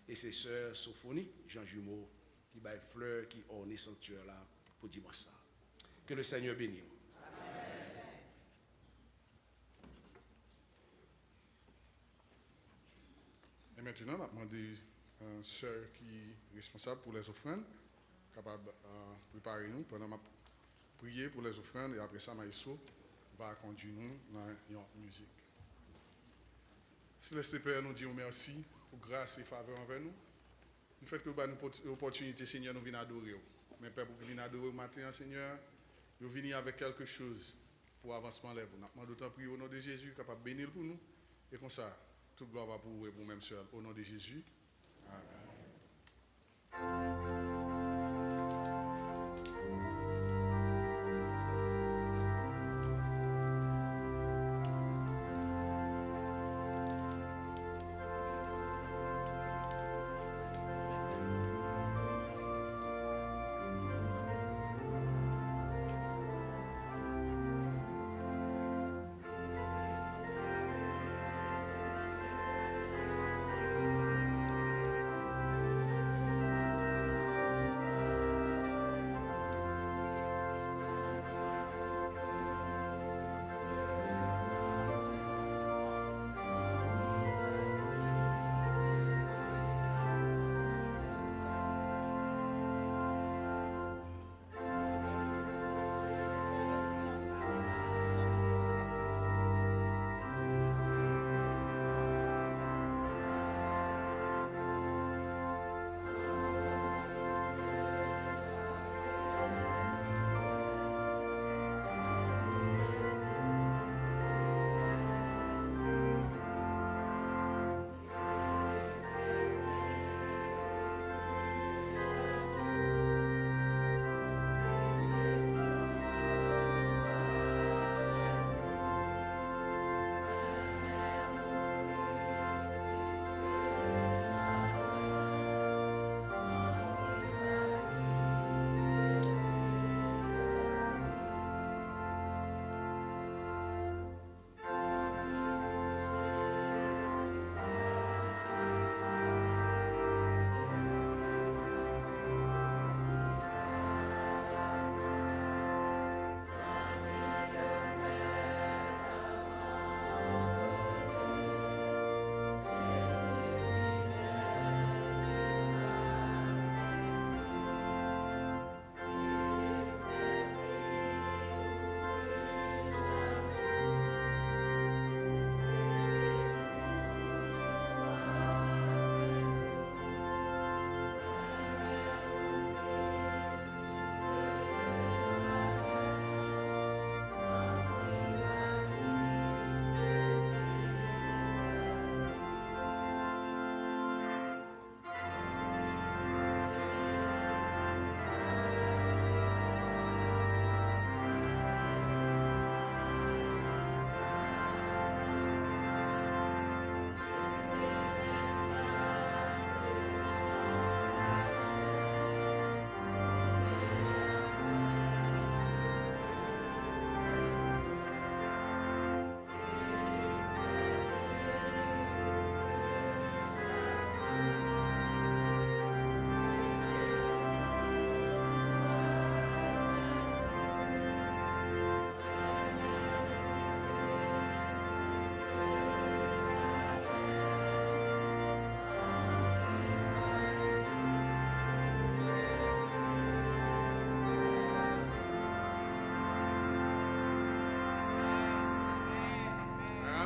Et c'est sœur Sophonie, Jean Jumeau, qui baille fleurs, qui orne sanctuaire là pour dimanche ça. Que le Seigneur bénisse. Et maintenant, on a demandé à une sœur qui est responsable pour les offrandes, capable de préparer nous pendant ma prière pour les offrandes, et après ça, Maïso va conduire nous dans la musique. Céleste Père, nous disons merci pour grâce et faveur envers nous. Le fait que nous avons l'opportunité, Seigneur, nous venons adorer. Mais Père, pour que nous venions adorer au matin, Seigneur, nous venons avec quelque chose pour avancement là. Nous demandons d'autant prier au nom de Jésus, capable de bénir pour nous. Et comme ça, toute gloire va pour vous et pour vous-même seul. Au nom de Jésus. Amen.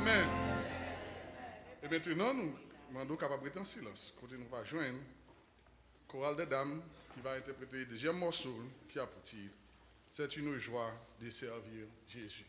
Amen. Et maintenant, nous demandons capable de rester en silence. Quand nous va joindre chorale des dames qui va interpréter le deuxième morceau qui a pour titre « C'est une joie de servir Jésus ».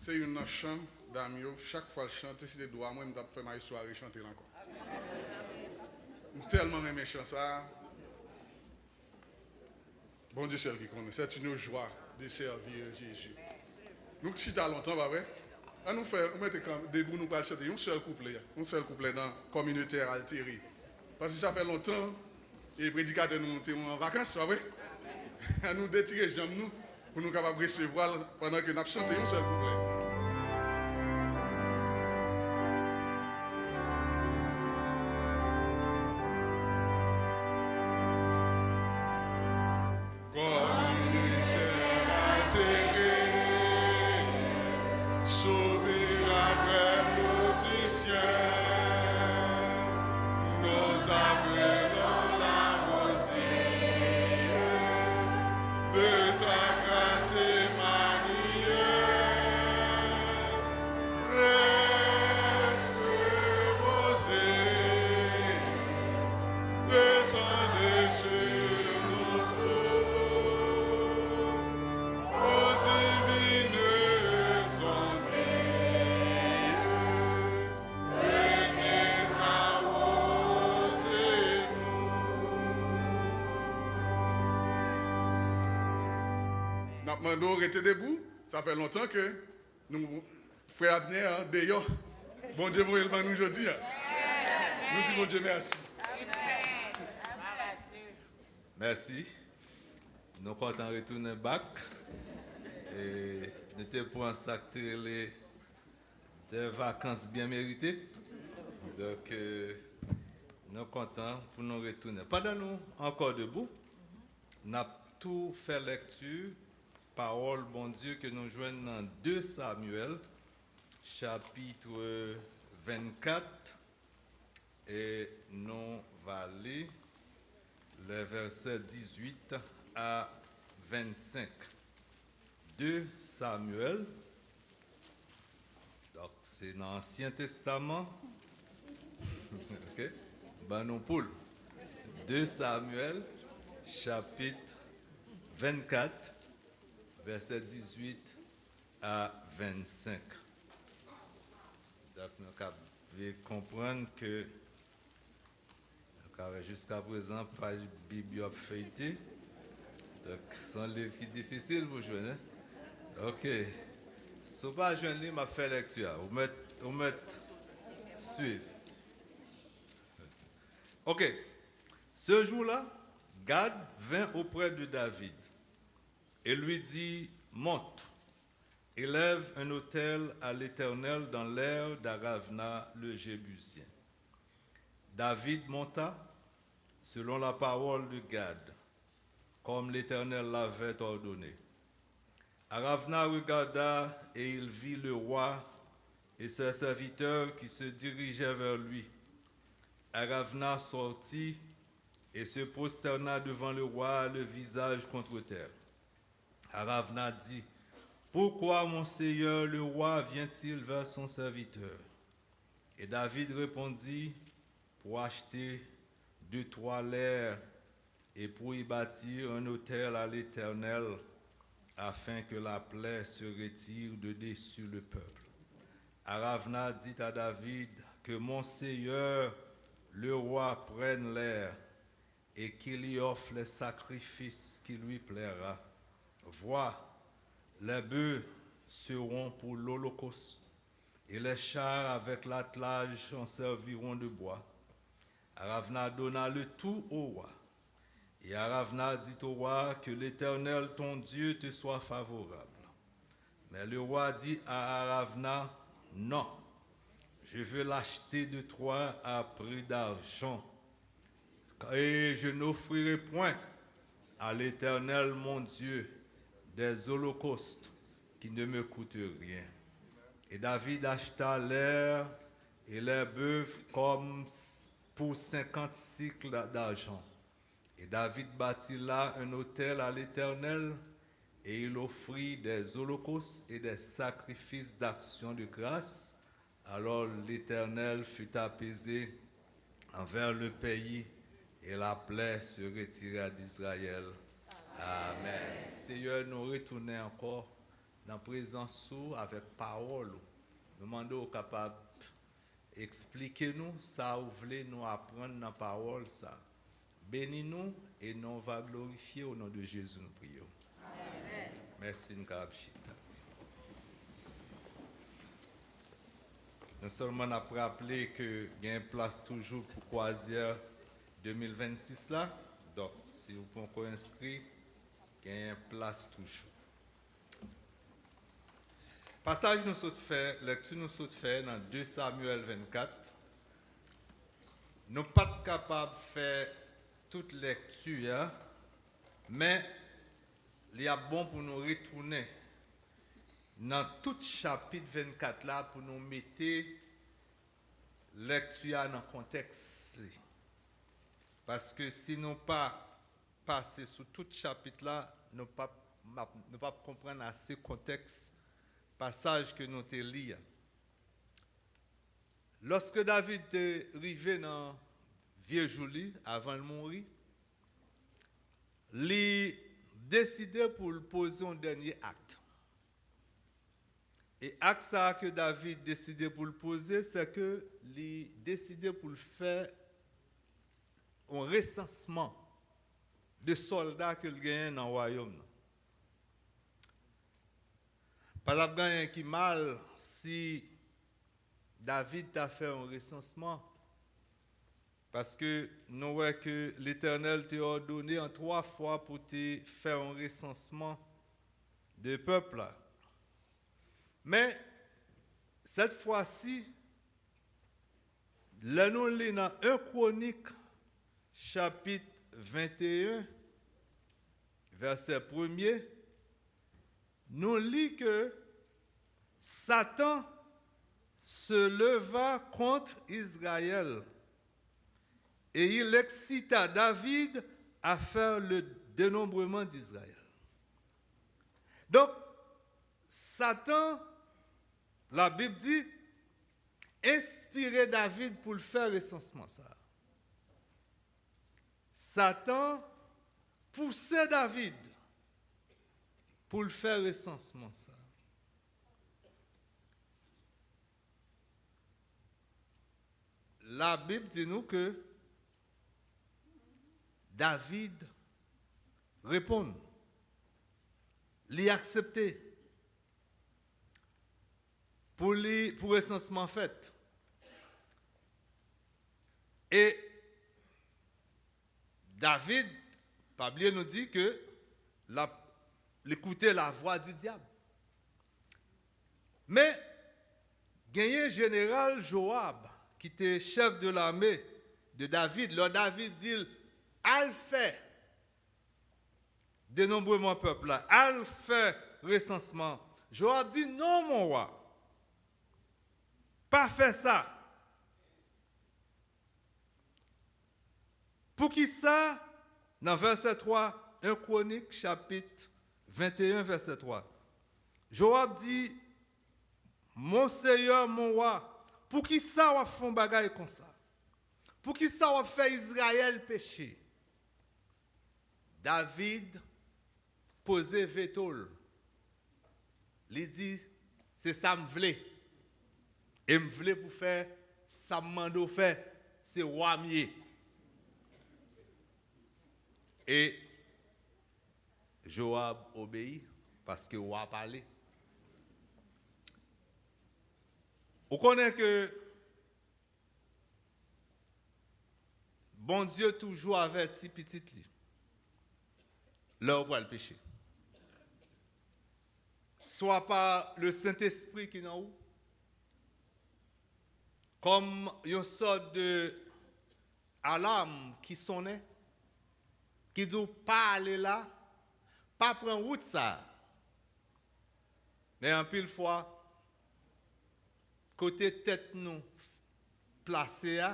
C'est une chant d'amis, chaque fois que je chante, si des doigts, moi, je fais ma histoire et chanter encore. Tellement aimé chant ça. Bon Dieu, celle qui connaît. C'est une joie de servir Jésus. Nous, si tu as longtemps, pas vrai? On nous fait, on mettait debout, nous allons chanter un seul couplet dans communautaire altéré. Parce que ça fait longtemps, et les prédicateurs nous étaient en vacances, pas vrai? à nous détirer jambes nous pour nous capables de recevoir pendant que nous chantons un seul couplet. Nous rester debout, ça fait longtemps que nous, frère Abner, d'ailleurs, bon Dieu, vous nous aujourd'hui. Nous disons Dieu merci. Merci. Nous comptons retourner back. Et nous étions pour un sacré des vacances bien méritées. Donc, nous comptons pour nous retourner. Pendant nous encore debout, nous avons tout fait lecture. Parole, bon Dieu, que nous joignons dans 2 Samuel, chapitre 24, et nous allons lire les versets 18 à 25. 2 Samuel, donc c'est dans l'Ancien Testament, ok, ben nous poule. 2 Samuel, chapitre 24, versets 18 à 25. Donc, nous devons comprendre que jusqu'à présent, pas de Bible feuilletée. Donc, c'est un livre qui est difficile pour jouer. Ok. Si vous pas jeune livre, je fais lecture. Vous mettez suivre. Ok. Ce jour-là, Gad vint auprès de David et lui dit, monte, élève un autel à l'Éternel dans l'aire d'Aravna le Jébusien. David monta selon la parole de Gad, comme l'Éternel l'avait ordonné. Aravna regarda et il vit le roi et ses serviteurs qui se dirigeaient vers lui. Aravna sortit et se prosterna devant le roi, le visage contre terre. Aravna dit, pourquoi mon Seigneur le roi vient-il vers son serviteur? Et David répondit, pour acheter 2-3 l'air et pour y bâtir un autel à l'Éternel, afin que la plaie se retire de dessus le peuple. Aravna dit à David, que mon Seigneur le roi prenne l'air et qu'il y offre les sacrifices qui lui plaira. Vois, les bœufs seront pour l'holocauste, et les chars avec l'attelage en serviront de bois. Aravna donna le tout au roi. Et Aravna dit au roi, que l'Éternel ton Dieu te soit favorable. Mais le roi dit à Aravna, non, je veux l'acheter de toi à prix d'argent, et je n'offrirai point à l'Éternel mon Dieu des holocaustes qui ne me coûtent rien. Et David acheta l'air et les bœufs comme pour 50 cycles d'argent. Et David bâtit là un autel à l'Éternel, et il offrit des holocaustes et des sacrifices d'action de grâce. Alors l'Éternel fut apaisé envers le pays, et la plaie se retira d'Israël. Amen. Seigneur, nous retournons encore dans la présence avec parole. Nous demandons aux capables d'expliquer-nous ça, vous voulez nous apprendre dans la parole ça. Bénis-nous et nous on va glorifier au nom de Jésus, nous prions. Amen. Merci, Nkabchita. Nous seulement nous rappelé qu'il y a une place toujours pour croisière 2026 là. Donc, si vous pouvez inscrire, il gagne place toujours. Passage nous saute fait, lecture nous saute fait dans 2 Samuel 24. Nous pas capables de faire toute lecture, mais il y a bon pour nous retourner dans tout chapitre 24 là pour nous mettre lecture dans le contexte. Parce que si nous pas passer sur tout chapitre là, nous pas comprendre assez contexte passage que nous te lire. Lorsque David est arrivé dans vieux Julie avant de mourir, il décidé pour le poser un dernier acte. Et acte ça que David décidé pour le poser, c'est que il décidé pour le faire un recensement de soldats qu'il gagne dans le royaume. Pas de gagner qui mal si David t'a fait un recensement. Parce que nous voyons que l'Éternel t'a ordonné en 3 fois pour te faire un recensement de peuple. Mais cette fois-ci, là nous lisons dans 1 Chronique, chapitre 21, verset 1er, nous lisons que Satan se leva contre Israël et il excita David à faire le dénombrement d'Israël. Donc, Satan, la Bible dit, inspirait David pour le faire recensement ça. Satan poussait David pour le faire recensement ça. La Bible dit nous que David répond, l'y accepter pour recensement fait. Et David, Pablo nous dit que l'écouter la voix du diable. Mais gagné général Joab, qui était chef de l'armée de David, le David dit, al fait dénombrement peuple là, al fait recensement. Joab dit non mon roi, pas faire ça. Pour qui ça? Dans verset 3, 1 Chronique, chapitre 21, verset 3. Joab dit, mon Seigneur, mon roi, pour qui ça va faire un bagage comme ça? Pour qui ça va faire Israël pécher? David posait veto. Il dit, c'est ça me voulait. Et me voulait pour faire ça me mando faire, c'est roi mieux. Et Joab obéit parce que roi parlait. On connaît que bon Dieu toujours avertit petit li. Là où le péché. Soit par le Saint-Esprit qui est en haut, comme une sorte de alarme qui sonnait, qui dit pas aller là, pas prendre route ça. Mais en pile fois, côté tête nous placé,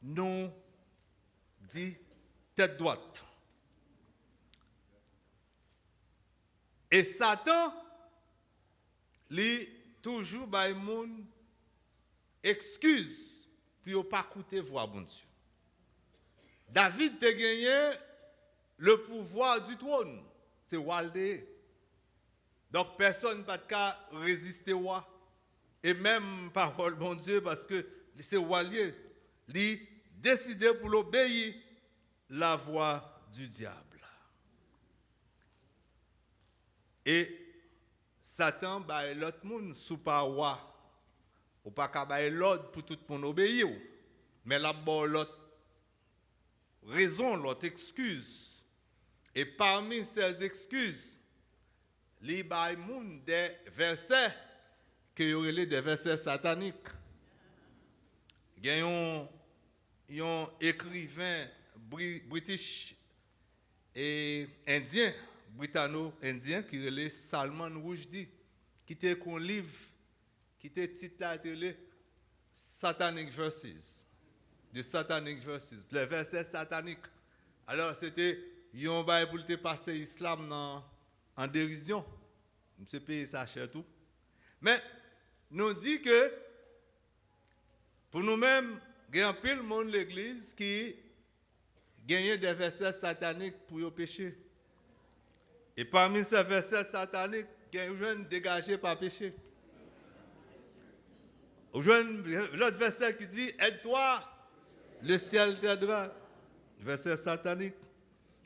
nous dit tête droite. Et Satan, lui, toujours by moun excuse pour ne pas écouter voix bon Dieu. David a gagné le pouvoir du trône. C'est Waldé. Donc personne n'a pas de résister au roi. Et même parole bon Dieu, parce que c'est Walier. Il décidé pour l'obéir la voix du diable. Et Satan ba l'autre monde sous pas roi. Ou pas ka ba l'ordre pour tout le monde obéir. Mais là bon l'autre raison, l'autre excuse Et parmi ces excuses, il y a des versets qui sont des versets sataniques. Il y a un écrivain british et indien, britanno-indien, qui est Salman Rushdie, qui a écrit un livre qui était titré Satanic Verses, les versets sataniques. Alors c'était un bail pour te passer l'islam en dérision. Je paye ça cher tout. Mais nous dit que pour nous-mêmes, il y a un pile de monde de l'église qui gagne des versets sataniques pour y pécher. Et parmi ces versets sataniques, il y a un jeune dégagé par péché. L'autre verset qui dit aide-toi, le ciel t'aidera. Verset satanique.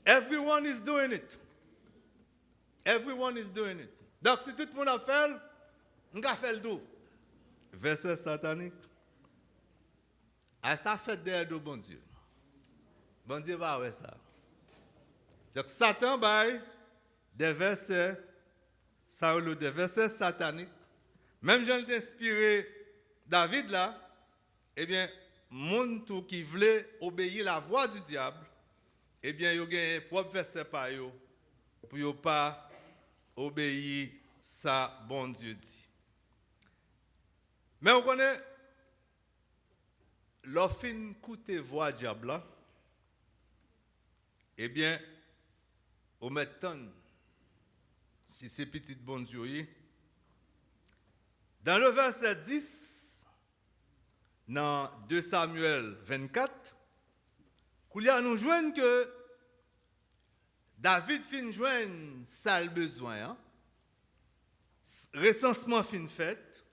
Everyone is doing it. Everyone is doing it. Donc si tout le monde a fait, on va faire le tout. Verset satanique. À ça fait derrière de bon Dieu. Bon Dieu va avoir ça. Donc Satan baille des versets, ça des versets sataniques. Même j'en ai inspiré David là, eh bien, monde qui voulait obéir la voix du diable, eh bien, il y a un propre verset par eux pour ne pas obéir ça, bon Dieu dit. Mais on connaît, l'offre coûte voix diable là, eh bien, on met tant, si c'est petit bon Dieu, dans le verset 10, dans 2 Samuel 24, nous joignons que David fin joindre ça le besoin. Hein? Recensement fin fait.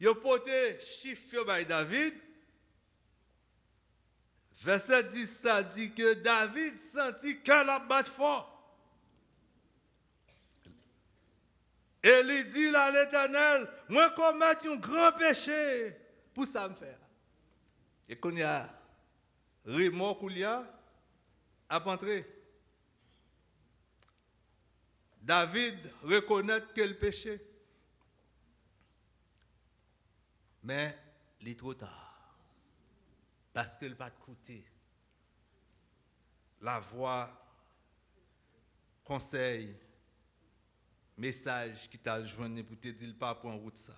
Il a porté chiffre par David. Verset 10 ça dit que David sentit qu'elle a battu fort. Et il dit à l'Éternel, moi commettre un grand péché pour ça me faire. Et qu'on y a remords qu'il y a à entrer. David reconnaît que le péché. Mais il est trop tard. Parce qu'il n'a pas écouté la voix, conseil, message qui t'a joint pour te dire pas pour en route ça.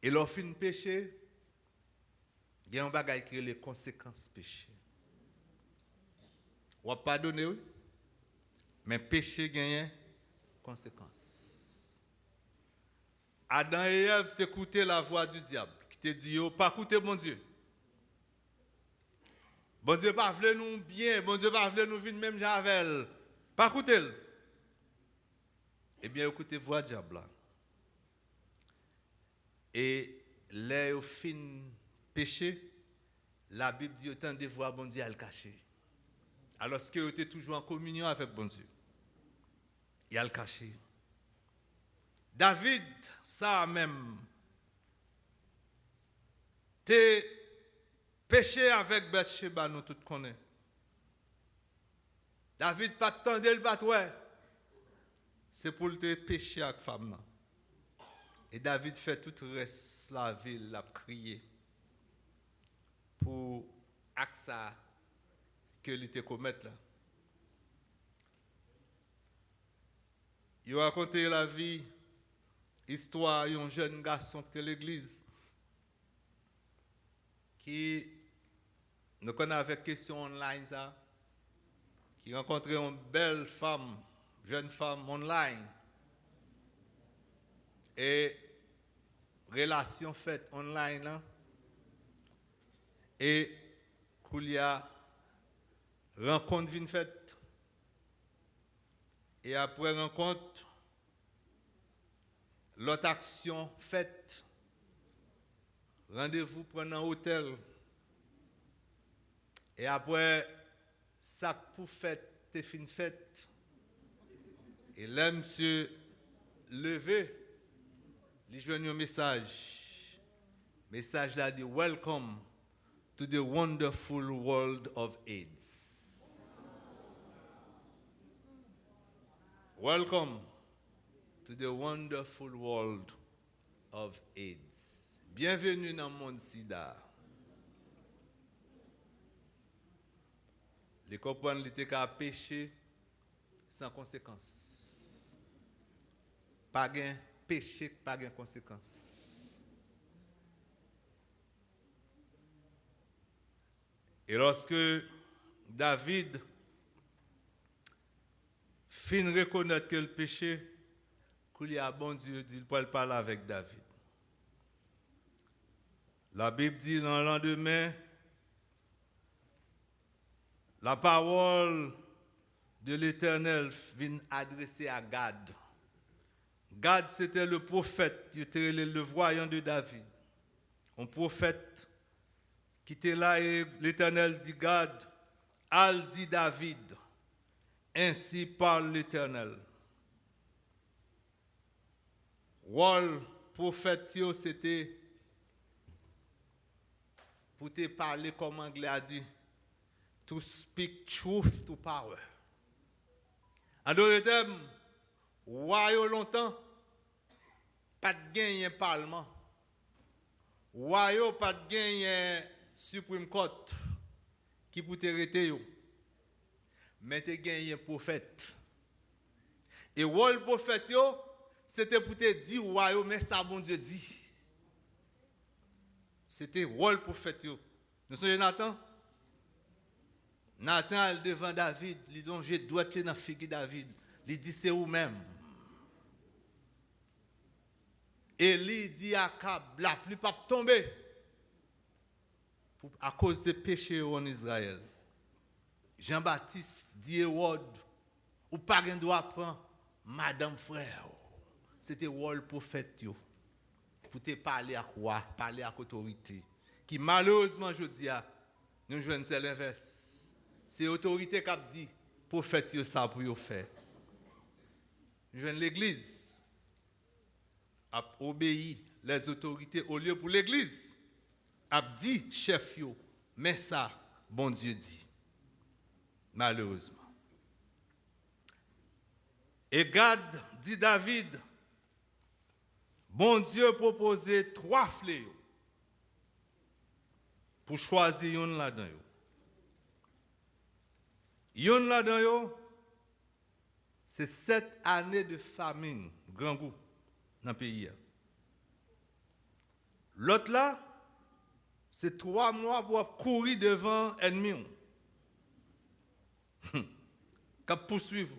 Et lorsqu'il fin péché, il y a un bagage qui est les conséquences péché. On va pardonner, oui. Mais péché gagne conséquences. Adam et Ève t'écoutaient la voix du diable qui te dit pas écouter mon Dieu. Bon Dieu pas voulu nous bien, bon Dieu pas voulu nous vivre même javel. Pas écouter. Eh bien écoutez voix du diable. Et les au fin péché, la Bible dit autant de voix bon Dieu à le cacher. Alors qu'il était toujours en communion avec bon Dieu. Il a le caché. David, ça même, t'es péché avec Bathsheba, nous tous connaissons. David pas tendre le batoué. C'est pour te pécher avec femme. Et David fait tout le reste la ville, l'a crié pour ça que il te commettre là. Il a raconté la vie, histoire d'un jeune garçon de l'église qui nous connaît avec question online ça, qui rencontrait une belle femme, jeune femme online et relation faite online là, et qu'il y a rencontre vient faite. Et après rencontre, l'autre action faite, rendez-vous prendre un hôtel. Et après, ça pour fête, t'es fin fête. Et là, monsieur, levé, il joue un message. Message là dit, Welcome to the wonderful world of AIDS. Welcome to the wonderful world of AIDS. Bienvenue dans le monde sida. Les comprendre l'été qu'à pécher sans conséquence. Pas gain péché, pas gain conséquence. Et lorsque David fin reconnaître que le péché, qu'il y a bon Dieu, il peut parler avec David. La Bible dit dans le lendemain, la parole de l'Éternel vient adresser à Gad. Gad, c'était le prophète, il était le voyant de David. Un prophète qui était là et l'Éternel dit Gad, al dit David, ainsi parle l'Éternel. Rôle prophète, c'était pour te parler comme anglais a dit, to speak truth to power. En d'autres termes, royaume longtemps, pas de gagner parlement. Royaume pas de gagner Supreme Court qui pour te arrêter yo. Mais te gagner prophète. Et rôle prophète yo, c'était pour te dire royaume mais ça bon Dieu dit. C'était rôle prophète yo. Nous sommes Nathan. Nathan devant David, il dit je dois être dans figue David. Il dit c'est vous même. Élie dit à Akab, la pluie pas tomber à cause des péchés en Israël. Jean-Baptiste dit Hérode, ou pas de droit prendre madame frère. C'était rôle prophète yo. Pour te parler à quoi? Parler à autorité. Qui malheureusement je dis nous jouons c'est l'inverse. C'est autorité qui a dit prophète yo ça pour yo faire. Nous jouons l'église a obéi les autorités au lieu pour l'église. A dit chef yo, mais ça bon Dieu dit. Malheureusement. Et Gad dit David, bon Dieu proposait 3 fléaux pour choisir yon là-dedans. Yon là-dedans, c'est 7 années de famine, grand goût, dans le pays. L'autre là, c'est 3 mois pour courir devant l'ennemi. Cap poursuivre.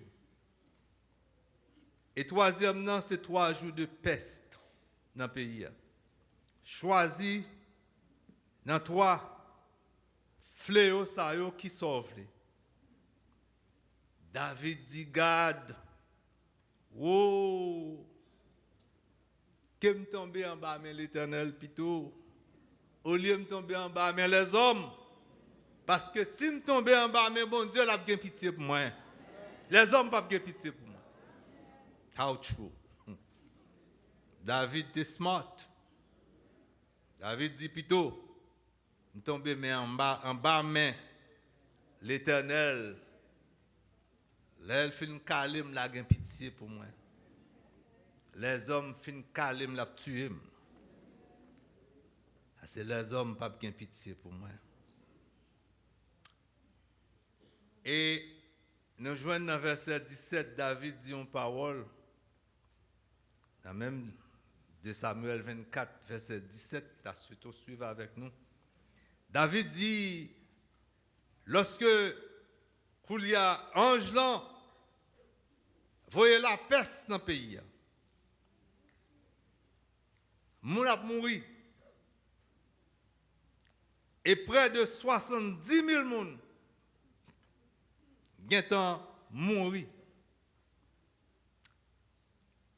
Et troisième, c'est 3 jours de peste dans le pays. Choisi dans 3 fléaux qui sauvent. David dit Gad, oh, que me tomber en bas, mais l'Éternel plutôt, au lieu de me tomber en bas, mais les hommes, parce que si me tomber en bas, mais bon Dieu, il a bien pitié pour moi. Les hommes pas bien pitié pour moi. How true. David était smart. David dit plutôt, me tomber mais en bas, mais l'Éternel, là, il fin calim la gen pitié pour moi. Les hommes fin calim la tuer. C'est les hommes pas gen pitié pour moi. Et nous joignons dans verset 17, David dit une parole, dans même de Samuel 24, verset 17, la suite au suivre avec nous. David dit, lorsque il y a ange là, voyez la peste dans le pays. Moun a mouru. Et près de 70 000 personnes ont mouru.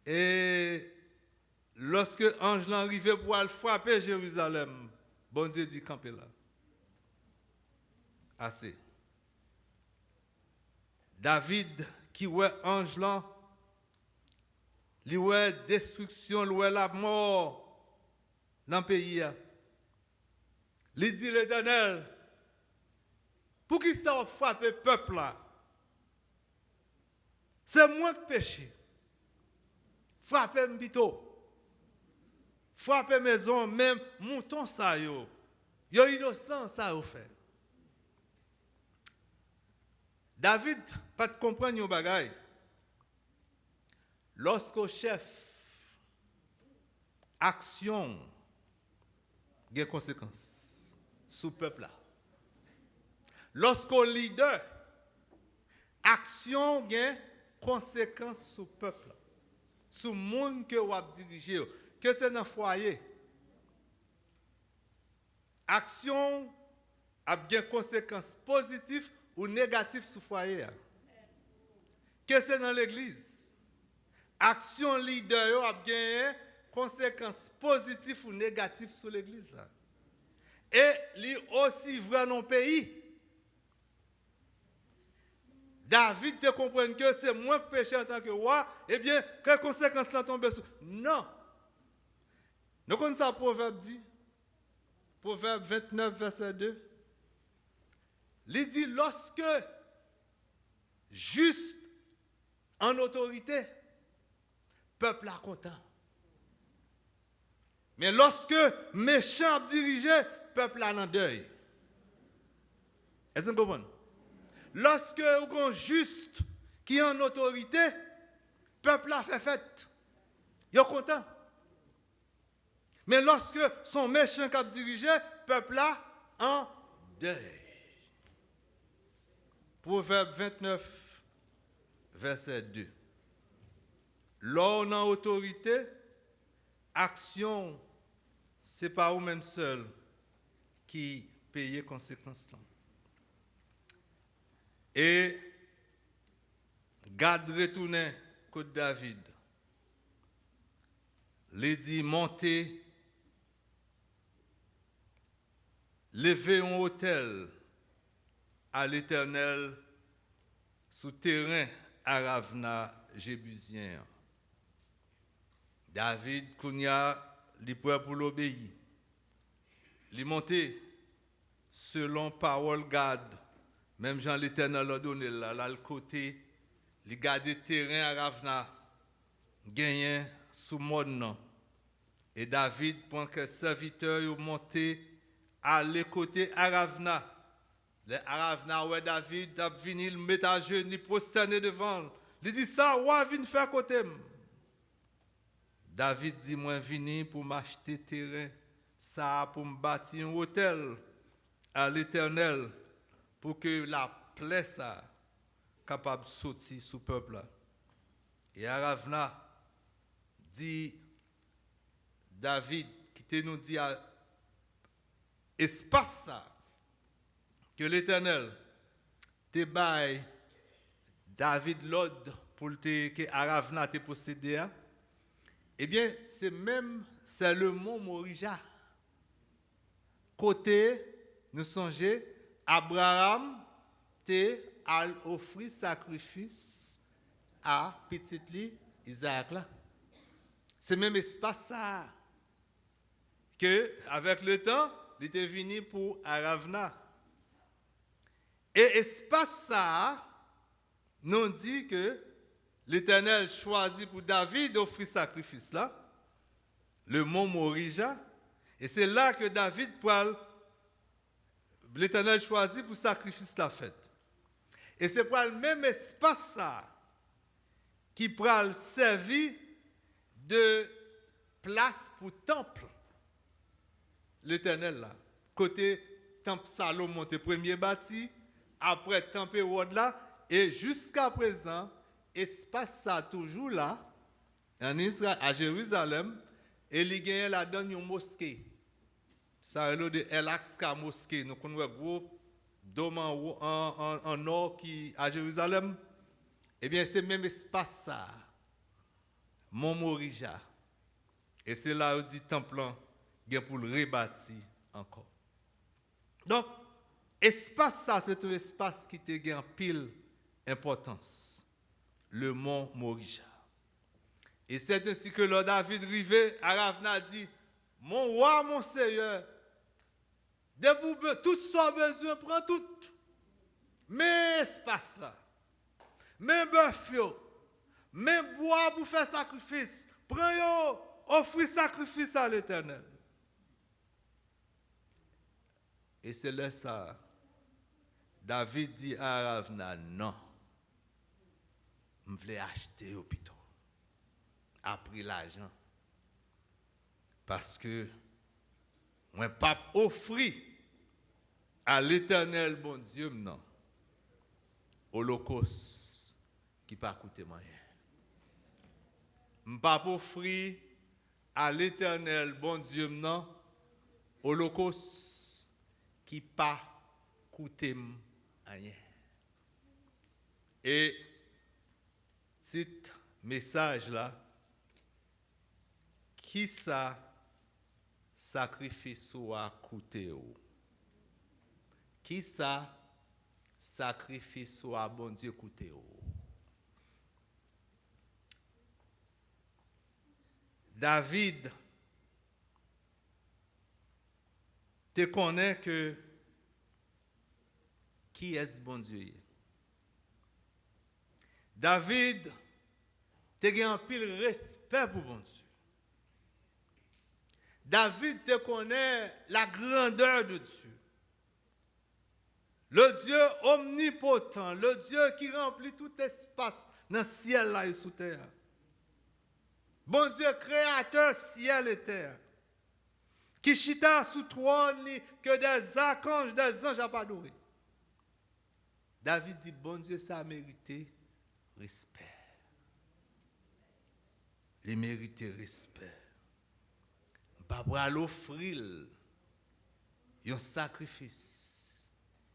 Et lorsque l'ange arrivé pour aller frapper Jérusalem, bon Dieu dit camper là. Assez. David qui voit ange là, lui voit destruction, lui voit la mort dans le pays. Il dit l'Éternel, pour qui ça frappe le peuple là? C'est moi qui péché. Frappez m'bito. Frappez maison, même mouton ça yo. Yo innocent ça yo fait. David pas de comprendre yon bagay. Lorsque chef action a conséquences sur le peuple là. Lorsque leader action a conséquences sur le peuple là. Sur le monde que vous dirigez, que c'est dans le foyer. Action a des conséquences positives ou négatives sur le foyer. Que c'est dans l'église. Action leader a des conséquences positives ou négatives sur l'église. Et li aussi vrai dans le pays. David te comprend que c'est moi qui péché en tant que roi, eh bien, quelles conséquences là tombent sur? Non. Nous connaissons ça, Proverbe dit. Proverbe 29, verset 2. Il dit, lorsque juste en autorité, peuple est content. Mais lorsque méchant dirigé, peuple est en deuil. Est-ce que vous comprenez? Lorsque vous avez juste qui est en autorité, peuple a fait fête. Il est content. Mais lorsque son méchant qui a dirigé, peuple a en deuil. Proverbe 29, verset 2. L'on a autorité, action, c'est pas vous-même seul qui paye conséquences. Et Gad retourné côté David. Il dit montez, levez un autel à l'Éternel sous terrain à Ravna Jébusien. David Kounia li prêt pour l'obéir. Il monté selon parole Gad. Même Jean l'Éternel a donné là le côté, il garde terrain à Ravna, gagné sous mon. Et David, pour que serviteur ait monté à les côtés à Ravna. Les Ravna, ouais, David a venu le mettre à genoux, il prosterné devant. Il dit ça, ouais, viens faire côté. David dit, moi, venu pour m'acheter terrain, ça pour me bâtir un hôtel à l'Éternel. Pour que la plaie ça capable de sortir sous le peuple. Et Aravna dit David qui te nous dit à espace ça que l'Éternel te baille David l'ordre pour que Aravna te possédé. Eh bien c'est le mont Morija. Côté nous songez Abraham te a offert sacrifice à petit li Isaac là. C'est même espace ça que avec le temps, il était venu pour Aravna. Et espace ça nous dit que l'Éternel choisit pour David d'offrir sacrifice là, le mont Morija, et c'est là que David parle. L'Éternel choisit pour sacrifice la fête. Et c'est pour le même espace ça qui pourra servir de place pour temple. L'Éternel là. Côté temple Salomon, le premier bâti, après temple Hérode là, et jusqu'à présent, espace ça toujours là, en Israël, à Jérusalem, et il y a là-dedans une mosquée. Ça est de El-Aqsa mosquée. Nous connaissons un gros dôme en or qui à Jérusalem. Eh bien, c'est même espace ça. Mont Morija. Et c'est là où dit temple pour le rebâtir encore. Donc, espace ça, c'est un espace qui a en pile importance. Le mont Morija. Et c'est ainsi que le David rivé, Aravna dit, mon roi, mon Seigneur, tout son besoin, prend tout. Mais espace là, mais bœuf, mais bois pour faire sacrifice. Prends yo, offre sacrifice à l'Éternel. Et c'est là ça. David dit à Ravna, non, je voulais acheter au plutôt. A pris l'argent. Parce que moi pas offrir à l'Éternel bon Dieu non. Holocauste qui pas coûter rien. Je pas offrir à l'Éternel bon Dieu non. Holocauste qui pas coûter rien. Et petit message là, qui ça sacrifice ou a coûté ou? Qui ça sacrifice ou a bon Dieu coûté ou? David te connaît que qui est bon Dieu? David te a un pile respect pour bon Dieu. David te connaît la grandeur de Dieu. Le Dieu omnipotent, le Dieu qui remplit tout espace dans le ciel là et sous terre. Bon Dieu créateur ciel et terre. Qui chita sous trône que des archanges, des anges à pas adorer. David dit, bon Dieu, ça a mérité respect. Il mérite respect. Pas pour l'offrir un sacrifice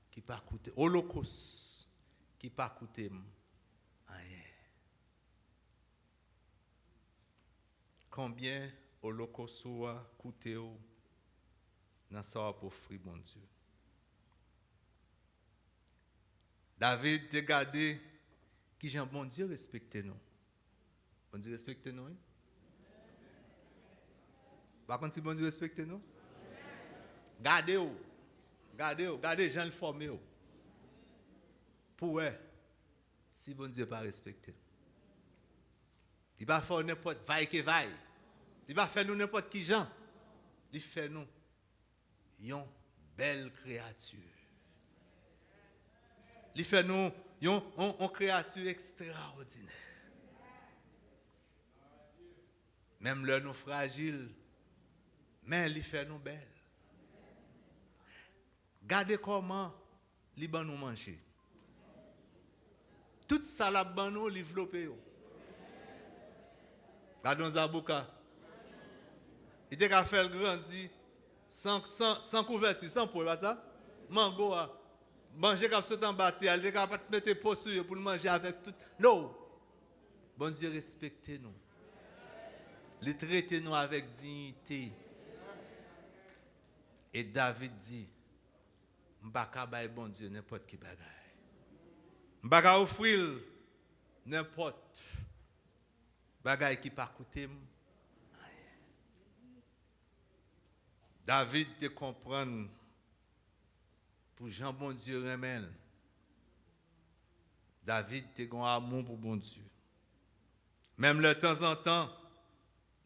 qui pas coûter, holocauste qui pas coûter rien. Combien holocauste a coûté dans ça pour offrir bon Dieu? David te gardé qui j'ai bon Dieu respecte nous. Bon Dieu respecte nous. Hein? Par contre, si bon Dieu respecte nous, gardez-vous, gardez gens formés. Pour eux, si bon Dieu pas respecté. Il va faire n'importe vaille que vaille. Il va faire nous n'importe qui gens. Il fait nous une belle créature. Il fait nous une créature extraordinaire. Même là nous fragiles, mais il fait nous belles. Regardez comment il va nous manger. Toute ça la ban nous développer. Regardons Zabouka. Il était qu'à faire grandir sans couverture, sans poids, pas ça? Mango a manger comme ça en bâti, il était capable de mettre pot sur pour manger avec tout. Non. Bon Dieu respectez nous. Les traitez nous avec dignité. Et David dit, m'baka bay bon Dieu n'importe qui bagaille. M'baka offrir n'importe bagaille qui pas coûter. David te comprendre pour Jean bon Dieu remèl. David te gon amour pour bon Dieu. Même de temps en temps,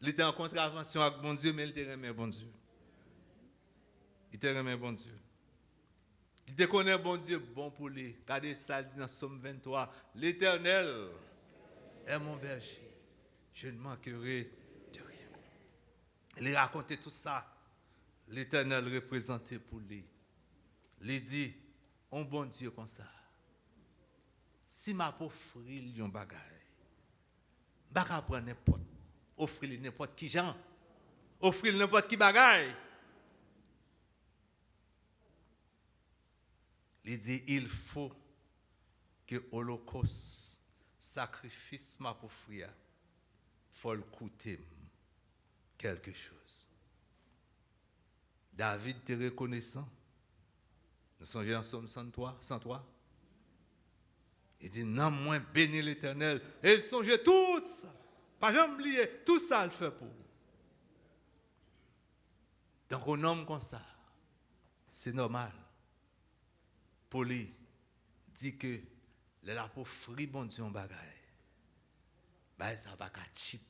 il était en contravention avec bon Dieu, mais il te remet bon Dieu. Il te remet bon Dieu. Il te connaît bon Dieu, bon pour lui. Regardez ça dit dans Somme 23. L'Éternel est mon berger. Je ne manquerai de rien. Il racontait tout ça. L'Éternel représenté pour lui. Il dit, on bon Dieu comme ça. Si m'a offrir un bagage, je ne prendre n'importe, offrir n'importe qui gens, offrir n'importe qui bagage. Il dit, il faut que holocauste, sacrifice m'a offrir, faut le coûter quelque chose. David te reconnaissant. Nous sommes en Somme 103. Il dit, non, moi, bénis l'Éternel. Et il songeait tout ça. Pas jamais oublier, tout ça, il fait pour vous. Donc, un homme comme ça, c'est normal. Pour lui, dit que, il a pour offrir bon Dieu en bagaille. ben ça va pas cheap.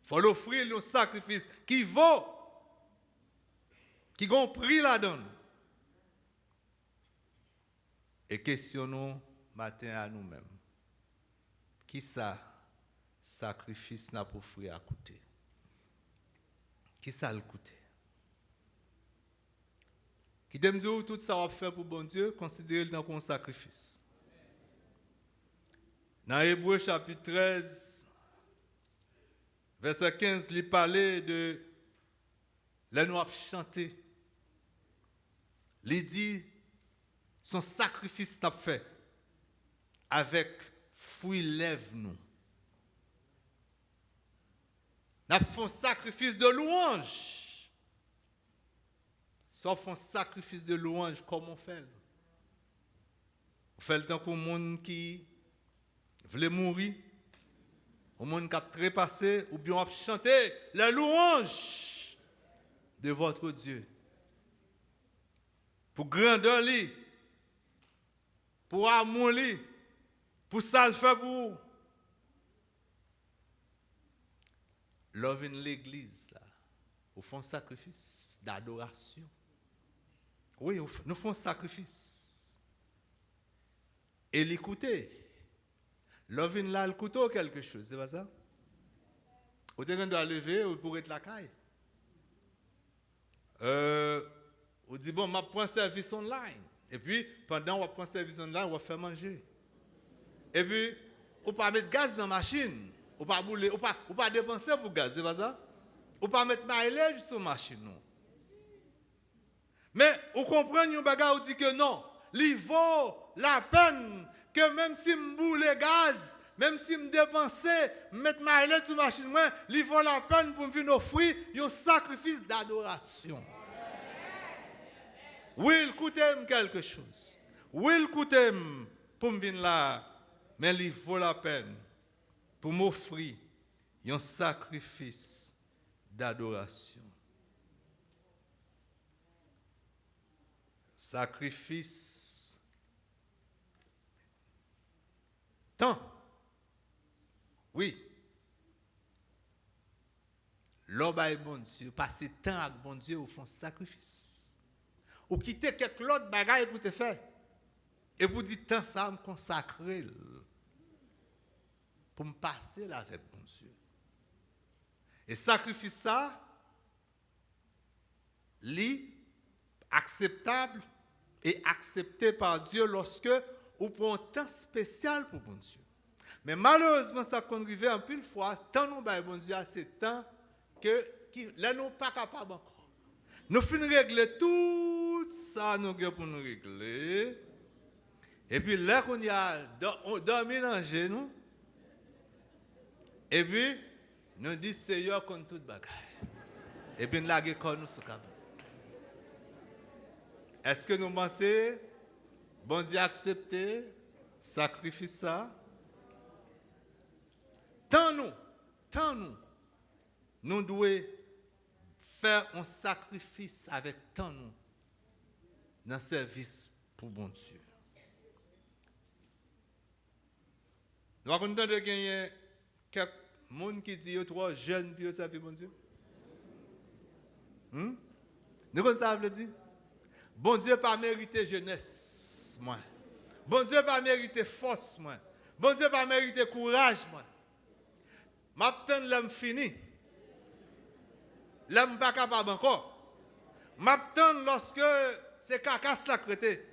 Faut l'offrir un sacrifice qui vaut, qui a un prix là-dedans. Et questionnons matin à nous-mêmes. Qui ça sacrifice n'a pas offert à coûter? Qui ça le coûter? Qui t'aime dire tout ça va faire pour bon Dieu, considérez-le comme un sacrifice. Dans Hébreux chapitre 13, verset 15, il parlait de la nous chanter. Il dit son sacrifice t'a fait avec fruit lève nous. N'a fait un sacrifice de louange. Sauf un sacrifice de louange comme on fait. On fait le temps pour le monde qui voulait mourir, au monde qui a trépassé, ou bien on a chanté la louange de votre Dieu. Pour grandeur lui, pour amour lui, pour ça le fait pour vous. L'œuvre de l'église, là, nous faisons un sacrifice d'adoration. Oui, nous faisons un sacrifice. Et l'écouter. L'œuvre là, le couteau quelque chose, c'est pas ça? Vous doit lever pour être la caille. On dit, bon, je prends service online. Et puis, pendant qu'on prend service online, on va faire manger. Et puis, on ne peut pas mettre gaz dans la machine. On ne peut pas dépenser pour gaz, c'est pas ça? On ne peut pas mettre mileage sur la machine. Non. Mais, on comprend, on dit que non. Il vaut la peine que même si je boule le gaz, même si je dépense, mettre mileage sur la machine, il vaut la peine pour me faire offrir un sacrifice d'adoration. Oui, il coûte quelque chose. Oui, il coûte pour me venir là. Mais il vaut la peine pour m'offrir un sacrifice d'adoration. Sacrifice. Temps. Oui. L'homme est bon Dieu. Passer temps avec bon Dieu, au fond sacrifice. Ou quitter quelque autre bagaille pour te faire. Et pour dire, tant ça me consacrer pour me passer là avec bon Dieu. Et sacrifice ça, acceptable et accepté par Dieu lorsque on prend un temps spécial pour bon Dieu. Mais malheureusement, ça qu'on arrive en pile fois, tant nous bon Dieu à ce temps que là nous pas capable encore. Nous finissons de régler tout ça nous pour nous régler. Et puis là qu'on y a dormi dans nous. Et puis nous disons Seigneur contre toute bagaille. Et puis là qu'on nous sous cap. Est-ce que nous pensons bon Dieu accepter sacrifice ça? Tant nous devons faire un sacrifice avec tant nous dans le service pour bon Dieu. Nous avons entendu gagner quelques monde qui dit trois jeunes pour servir bon Dieu. Nous comme ça veut dire. Bon Dieu pas mérité jeunesse moi. Bon Dieu pas mérité force moi. Bon Dieu pas mérité courage moi. M'attend l'homme fini. L'homme pas capable encore. M'attend lorsque c'est caca sacré.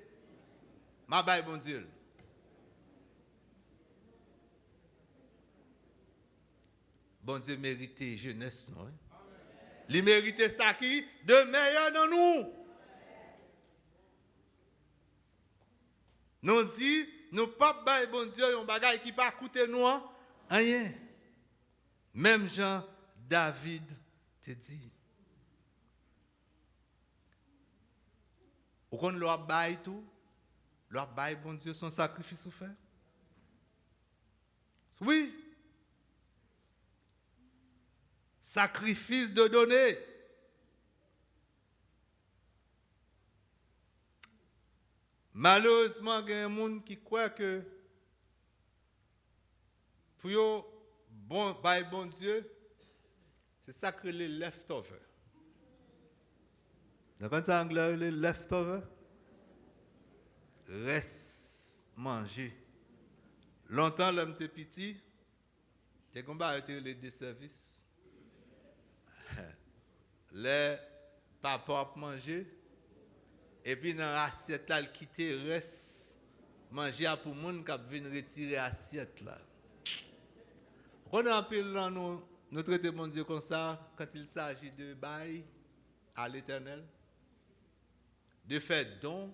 Ma baille bon Dieu. Bon Dieu mérite jeunesse non. Il mérite ça qui de meilleur dans nous. Nous dit nous pas bailler bon Dieu un bagage qui pas coûter nous rien. Même Jean David te dit. Ou qu'on leur baille tout, leur baille bon Dieu son sacrifice ou fait. Oui. Sacrifice de donner. Malheureusement, il y a des gens qui croient que pour bon Dieu, c'est ça que les leftovers. Vous comprenez ça en anglais, les leftovers? Reste manger. Longtemps, l'homme était petit, j'ai combattu les deux services. Les papas manger, et puis dans l'assiette là, il quitte reste manger pour les gens qui viennent retirer l'assiette là. On a appelé dans nous traiter mon Dieu comme ça quand il s'agit de bail à l'Éternel, de faire don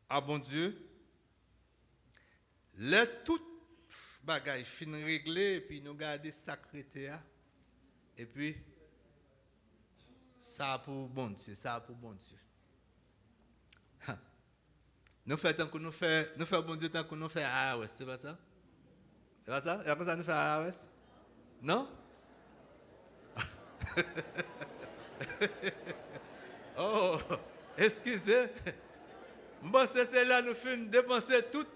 à bon Dieu. Les toutes bagailles fin réglées et puis nous garder secrétaire et puis ça pour bon Dieu, ça pour bon Dieu. Nous faisons tant que nous faisons bon Dieu tant que nous faisons ARS, c'est pas ça? C'est pas ça? Et après ça nous faisons ARS? Non? Oh, excusez. Moi, c'est là nous faisons dépenser tout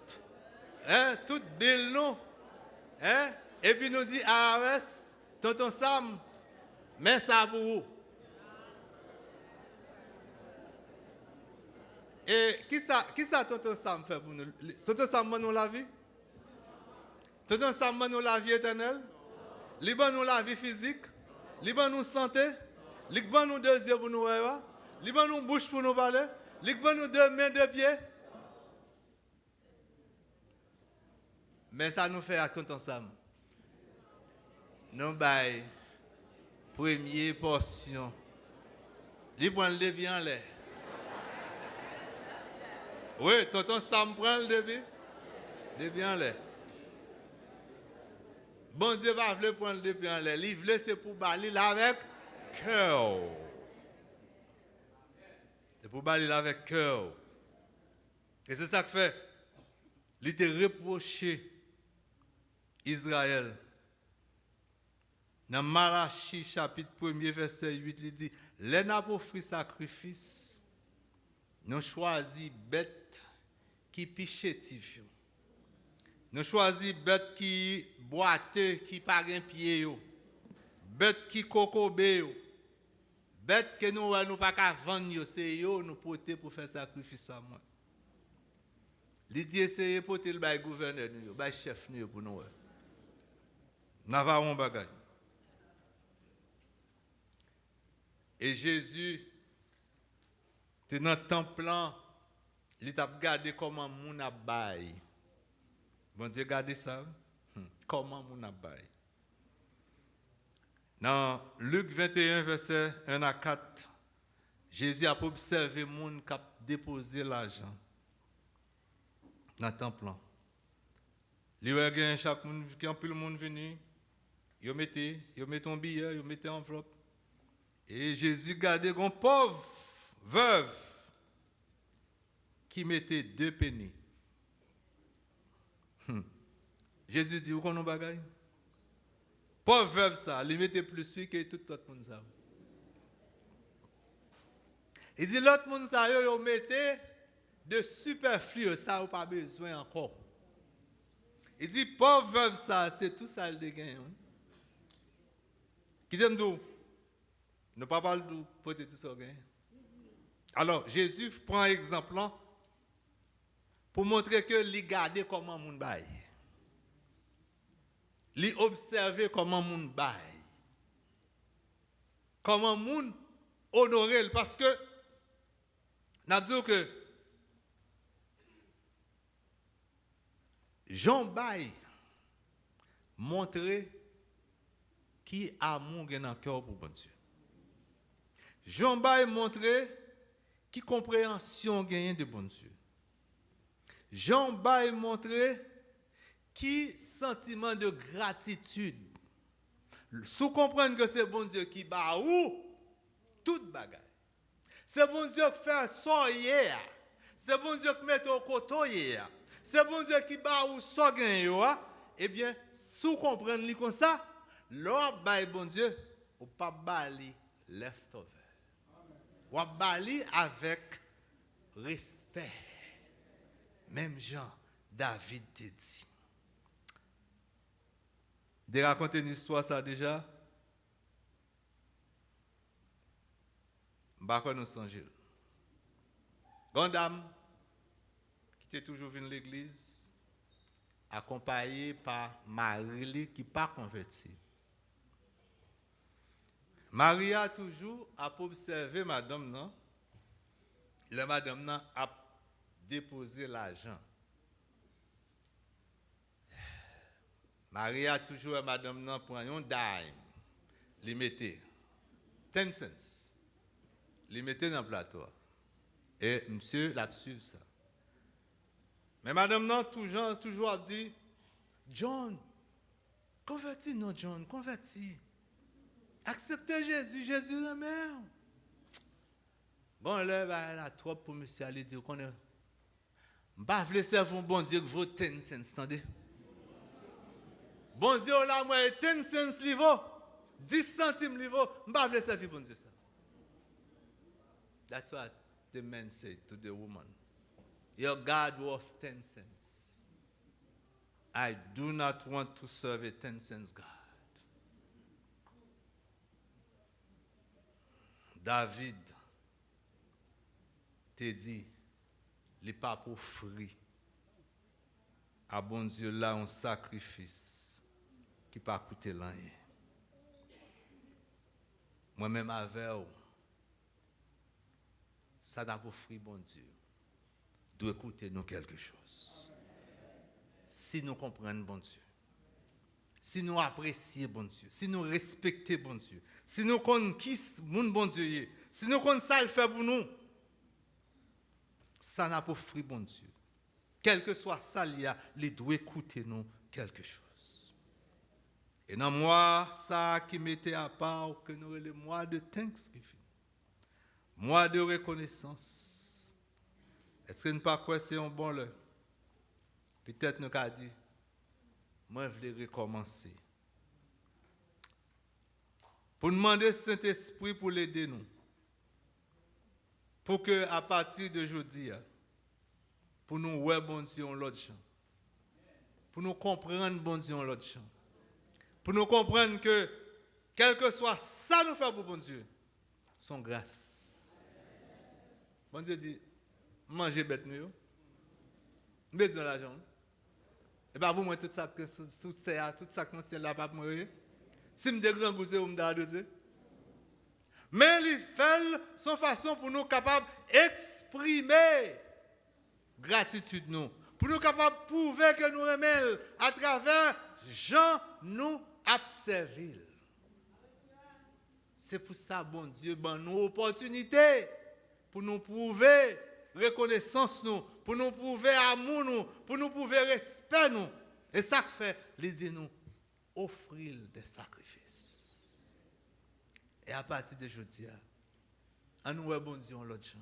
bill nous. Hein? Et puis nous dit ARS, tonton Sam, mais ça pour vous. Et qui ça tonton Sam fait pour nous? Tonton Sam nous la vie? Tonton Sam nous la vie éternelle? Liban nous la vie physique? Liban nous santé? Liban nous deux yeux pour nous voir? Liban nous bouche pour nous parler? Liban nous deux mains, deux pieds? Mais ça nous fait à tonton Sam. Nous bail première portion. Liban le bien l'air. Oui, tonton Sam prend le débit en l'air. Bon Dieu va vouloir prendre le débit en l'air. Il veut c'est pour balayer avec cœur. C'est pour balayer avec cœur. Et c'est ça que fait. Il était reproché Israël. Dans Malachie chapitre 1er verset 8, il dit, les n'a pas offert sacrifice. Nous choisissons bête qui pichetif. Nous choisissons bête qui boiteux, qui pas un pied. Bête qui cocobe. Bête que nous pas qu'à vendre, c'est yo nous porter pour faire sacrifice à moi. Il dit essayer porter le bail gouverneur nous, bail chef nous pour nous. N'avons un bagage. Et Jésus c'est dans le temple, il t'a regardé comment moun a bail. Bon Dieu, regardez ça. Comment moun a bail. Dans Luc 21, verset 1 à 4, Jésus a observé moun qui a déposé l'argent dans le temple. Il y a chaque moun, quand plus le monde venu, il met un billet, il met une enveloppe. Et Jésus regardait un pauvre veuve qui mettait 2 pennies. Jésus dit, où qu'on a bagaille? Pauvre veuve ça, il mettait plus que tout le monde ça. Il dit, l'autre monde ça, il mettait de superflu, ça ou pas besoin encore. Il dit, pauvre veuve ça, c'est tout ça le gain. Qui t'aime d'où? Ne pas parler d'où, peut-être tout ça gain. Alors, Jésus prend exemple pour montrer que il garde comment moun bail. Il observe comment moun bail. Comment moun honorer parce que n'a dit que Jean bail montrer qui amour dans le cœur pour bon Dieu. Jean bail montrer qui compréhension gagne de bon Dieu. Jean Bail montrer qui sentiment de gratitude. Sous comprendre que c'est bon Dieu qui bat ou toute bagaille. C'est bon Dieu qui fait son hier. C'est bon Dieu qui met au côté hier. C'est bon Dieu qui bat ou so gagne. Eh bien, sous comprendre comme ça, l'or bail bon Dieu ou pas bali leftover. Ou bali avec respect. Même Jean, David te dit. De raconter une histoire ça déjà? Je ne sais pas nous songer. Grande dame qui était toujours venue à l'église, accompagnée par Marie qui n'est pas convertie. Marie a toujours observé madame, non? La madame non, a déposé l'argent. Marie a toujours madame non prend un dime, li mettait 10 cents. Li mettait dans le plateau. Et monsieur l'a suivi ça. Mais madame non toujours a dit John, convertis non John, convertis. Acceptez Jésus, Jésus est le meilleur. Bon, là, elle a trop pour monsieur aller dire qu'on est. Je ne vais pas servir bon Dieu que vaut 10 cents, attendez. Bon Dieu, là, moi, 10 cents li vaut, 10 centimes li vaut, je ne vais pas servir bon Dieu ça. That's what the man said to the woman. Your God worth 10 cents. I do not want to serve a 10 cents God. David te dit, il n'est pas pour offrir à bon Dieu là un sacrifice qui ne pas coûter rien. Moi-même avec vous, ça n'a pas offert bon Dieu. Doit coûter nous quelque chose. Si nous comprenons bon Dieu, si nous apprécions bon Dieu, si nous respectons bon Dieu, si nous connaissons qui mon bon Dieu est, si nous connaissons ça le fait pour nous, ça n'a pas offert bon Dieu. Quel que soit ça, il doit coûter nous quelque chose. Et dans moi, ça qui mettait à part que nous avons le mois de Thanksgiving, mois de reconnaissance. Est-ce que nous ne pas quoi c'est un bon là? Peut-être nous avons dit, moi je voulais recommencer. Pour demander Saint-Esprit pour l'aider nous. Pour que à partir d'aujourd'hui, pour nous voir bon Dieu en l'autre champ. Pour nous comprendre bon Dieu en l'autre champ. Pour nous comprendre que, quel que soit ça nous fait pour bon Dieu, son grâce. Bon Dieu dit, mangez bête nous, besoin d'argent. Et bien, vous, moi, tout ça que c'est là, pas mourir. Si je me dis grand goût, vous me donnez. Mais il fait son façon pour nous capables d'exprimer gratitude nous. Pour nous capables de prouver que nous aimons à travers Jean nous observer. C'est pour ça, bon Dieu, ben nous opportunité pour nous prouver reconnaissance nous, pour nous prouver amour nous, pour nous prouver respect nous. Et ça que fait, il dit nous offrir des sacrifices. Et à partir de aujourd'hui, à nous voir bon Dieu en l'autre champ.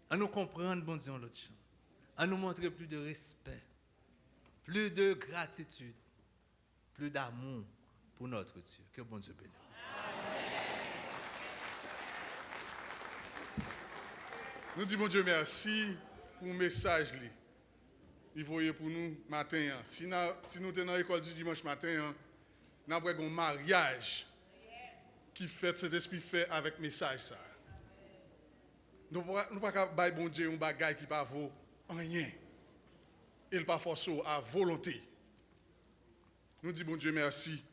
À nous comprendre bon Dieu en l'autre champ. À nous montrer plus de respect, plus de gratitude, plus d'amour pour notre Dieu. Que bon Dieu bénisse. Nous disons bon Dieu merci pour le message. Il voyait pour nous matin. Si nous sommes dans l'école du dimanche matin, nous avons un mariage qui fait cet esprit fait avec le message. Ça. Nous ne pouvons pas faire bon Dieu un bagage qui ne vaut rien. Il n'est pas forcé à volonté. Nous disons bon Dieu merci.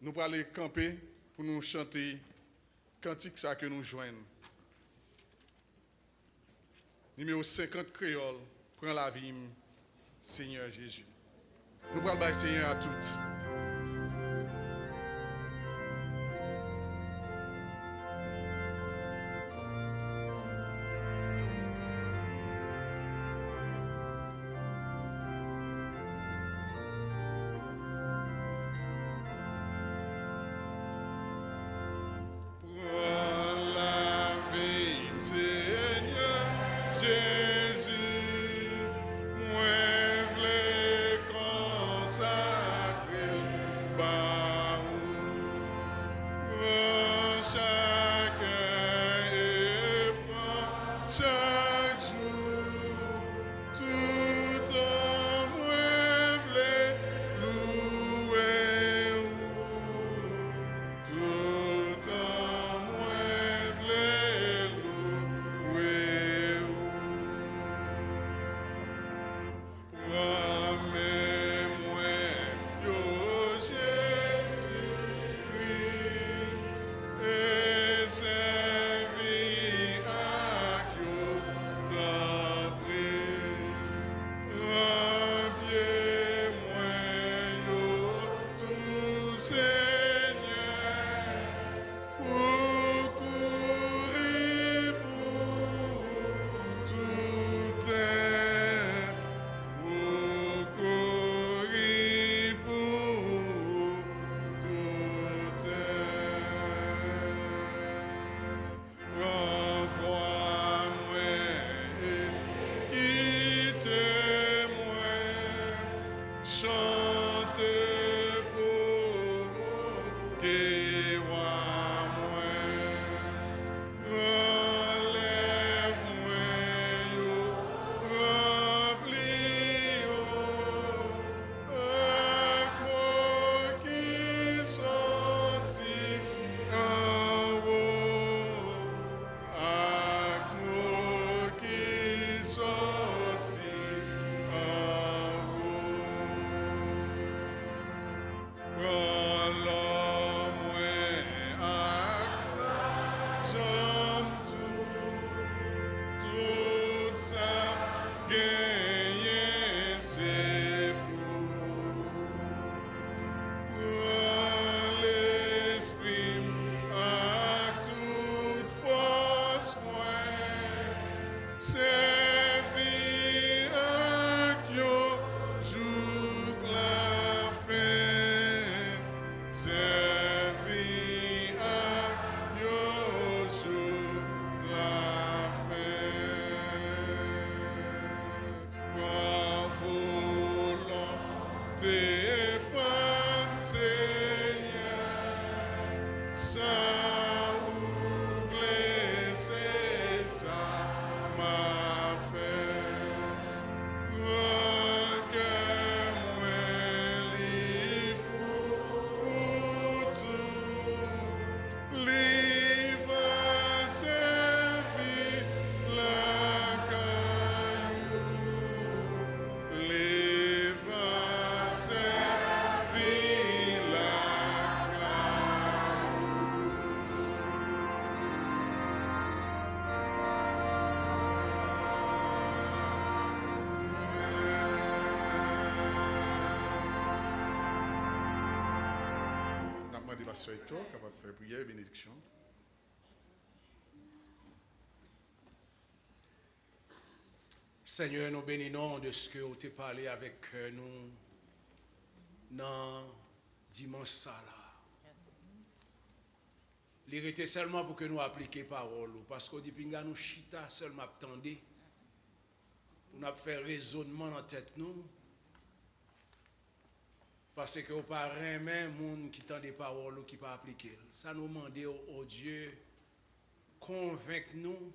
Nous allons aller camper pour nous chanter cantique ça que nous joignons. Numéro 50 créole, prends la vie, Seigneur Jésus. Nous prenons le Seigneur à toutes. Tout en moi, Pasteur Hector, capable de faire prière et bénédiction. Seigneur, nous bénissons de ce que vous avez parlé avec nous dans dimanche ça là. Il était seulement pour que nous appliquions parole, parce qu'au début nous chita seulement attendez pour nous faire raisonnement dans la tête nous. Parce que au parrain même monde qui tend des paroles qui pas appliquer. Ça nous demande au Dieu convaincre nous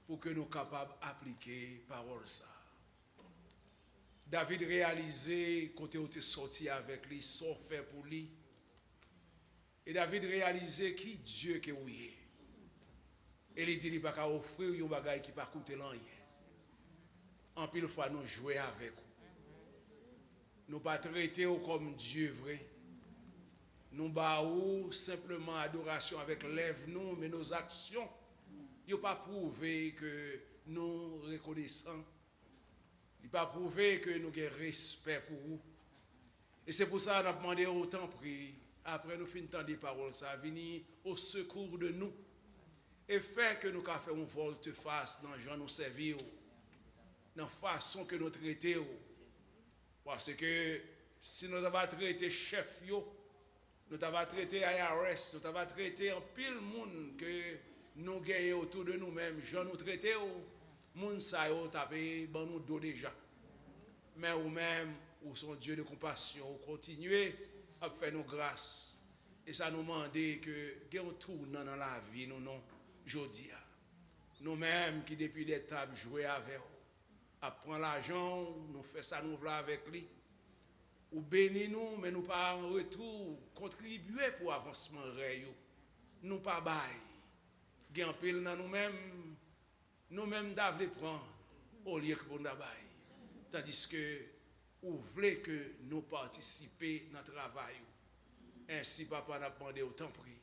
pour que nous capables d'appliquer parole ça. David réalisé quand il était sorti avec lui, son fait pour lui. Et David réalisé qui Dieu que oui est. Et il dit il pas qu'à offrir un bagage qui pas coûter rien. En pile fois nous jouer avec vous. Nous pas traiter comme Dieu vrai. Nous baou simplement adoration avec lèvres nous, mais nos actions, ils pas prouvé que nous reconnaissons. Ils pas prouvé que nous avons respect pour vous. Et c'est pour ça qu'on a demandé autant prier. Après nous finissons des paroles, ça venir au secours de nous. Et faire que nous faisons une volte-face dans les gens nous servir, dans la façon que nous traitons. Parce que si nous avons traité chef, nous avons traité IRS, nous avons traité en pile monde que nous gagnons autour de nous-mêmes, gens nous traitons, monde ça yo tapé ban nous dos déjà. Mais ou même ou son Dieu de compassion, ou continuer à faire nos grâces. Et ça nous demande que gagnons tout dans la vie nous non jodi. Nous-mêmes qui depuis des tables jouer avec vous. Apprend l'argent, nous fait ça nous avec lui. Ou bénis nous, mais nous pas en retour contribuer pour avancement réel. Nous pas bail. Gen pile dans nous-mêmes d'avler prendre au lieu que pour nous bail. Tandis que ou voulez que nous participer dans le travail. Ainsi papa n'a demandé autant prix.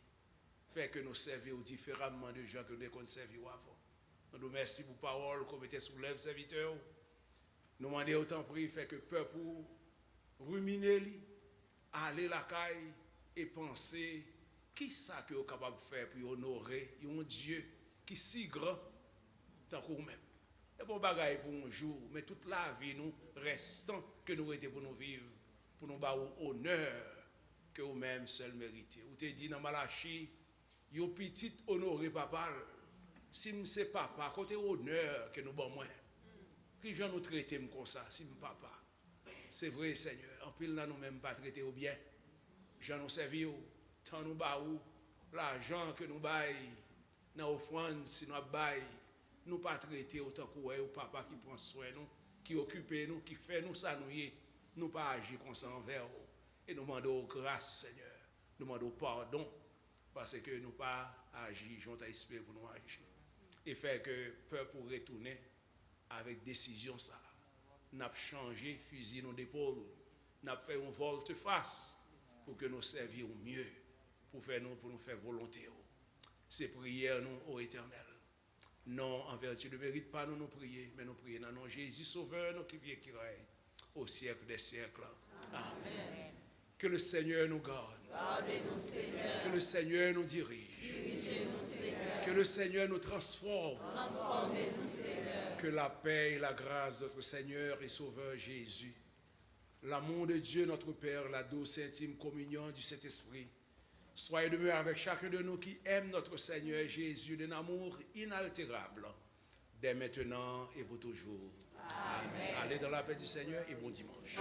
Fait que nous servions différemment de gens que nous avons servi avant. Nous nous remercions pour la parole qu'on mettait sous lèvres serviteurs. Nous demandons autant prix, fait que peuple ruminer lui, aller la caille et penser qui ça que vous capable de faire pour honorer un Dieu qui est si grand tant que vous-même. Et pour bagaille pour un jour, mais toute la vie nous restant que nous étions pour nous vivre, pour nous avoir honneur que vous-même seul méritez. Vous te dit dans Malachie, yo petit honoré papa, si je sais papa, côté honneur que nous bon moins. Qui gens nous traiter comme ça, si je papa. C'est vrai Seigneur, en pile là nous même pas traiter au bien. Jean nous servir, tant nous baou, l'argent que nous bail dans offrande si nous bail, nous pas traiter autant que ou papa qui prend soin nous, qui occupe nous, qui fait nous ça nous pas agir comme ça envers vous. Et nous demandons grâce Seigneur, nous demandons pardon parce que nous pas agi, j'en espère pour nous agir. Et faire que peuple pour retourner avec décision ça. N'a changé fusil nos épaules, n'a fait une volte-face pour que nous servions mieux, pour nous faire volonté. C'est prière nous au Éternel. Non, en vertu de mérite pas nous prier, mais nous prions dans le nom de Jésus Sauveur, nous qui vient qui règne au siècle des siècles. Amen. Que le Seigneur nous garde. Gardez-nous, Seigneur. Que le Seigneur nous dirige. Dirigez-nous, Seigneur. Que le Seigneur nous transforme. Transformez-nous, Seigneur. Que la paix et la grâce de notre Seigneur et Sauveur Jésus, l'amour de Dieu notre Père, la douce et intime communion du Saint-Esprit, soient et demeurent avec chacun de nous qui aime notre Seigneur Jésus d'un amour inaltérable, dès maintenant et pour toujours. Amen. Allez dans la paix du Seigneur et bon dimanche.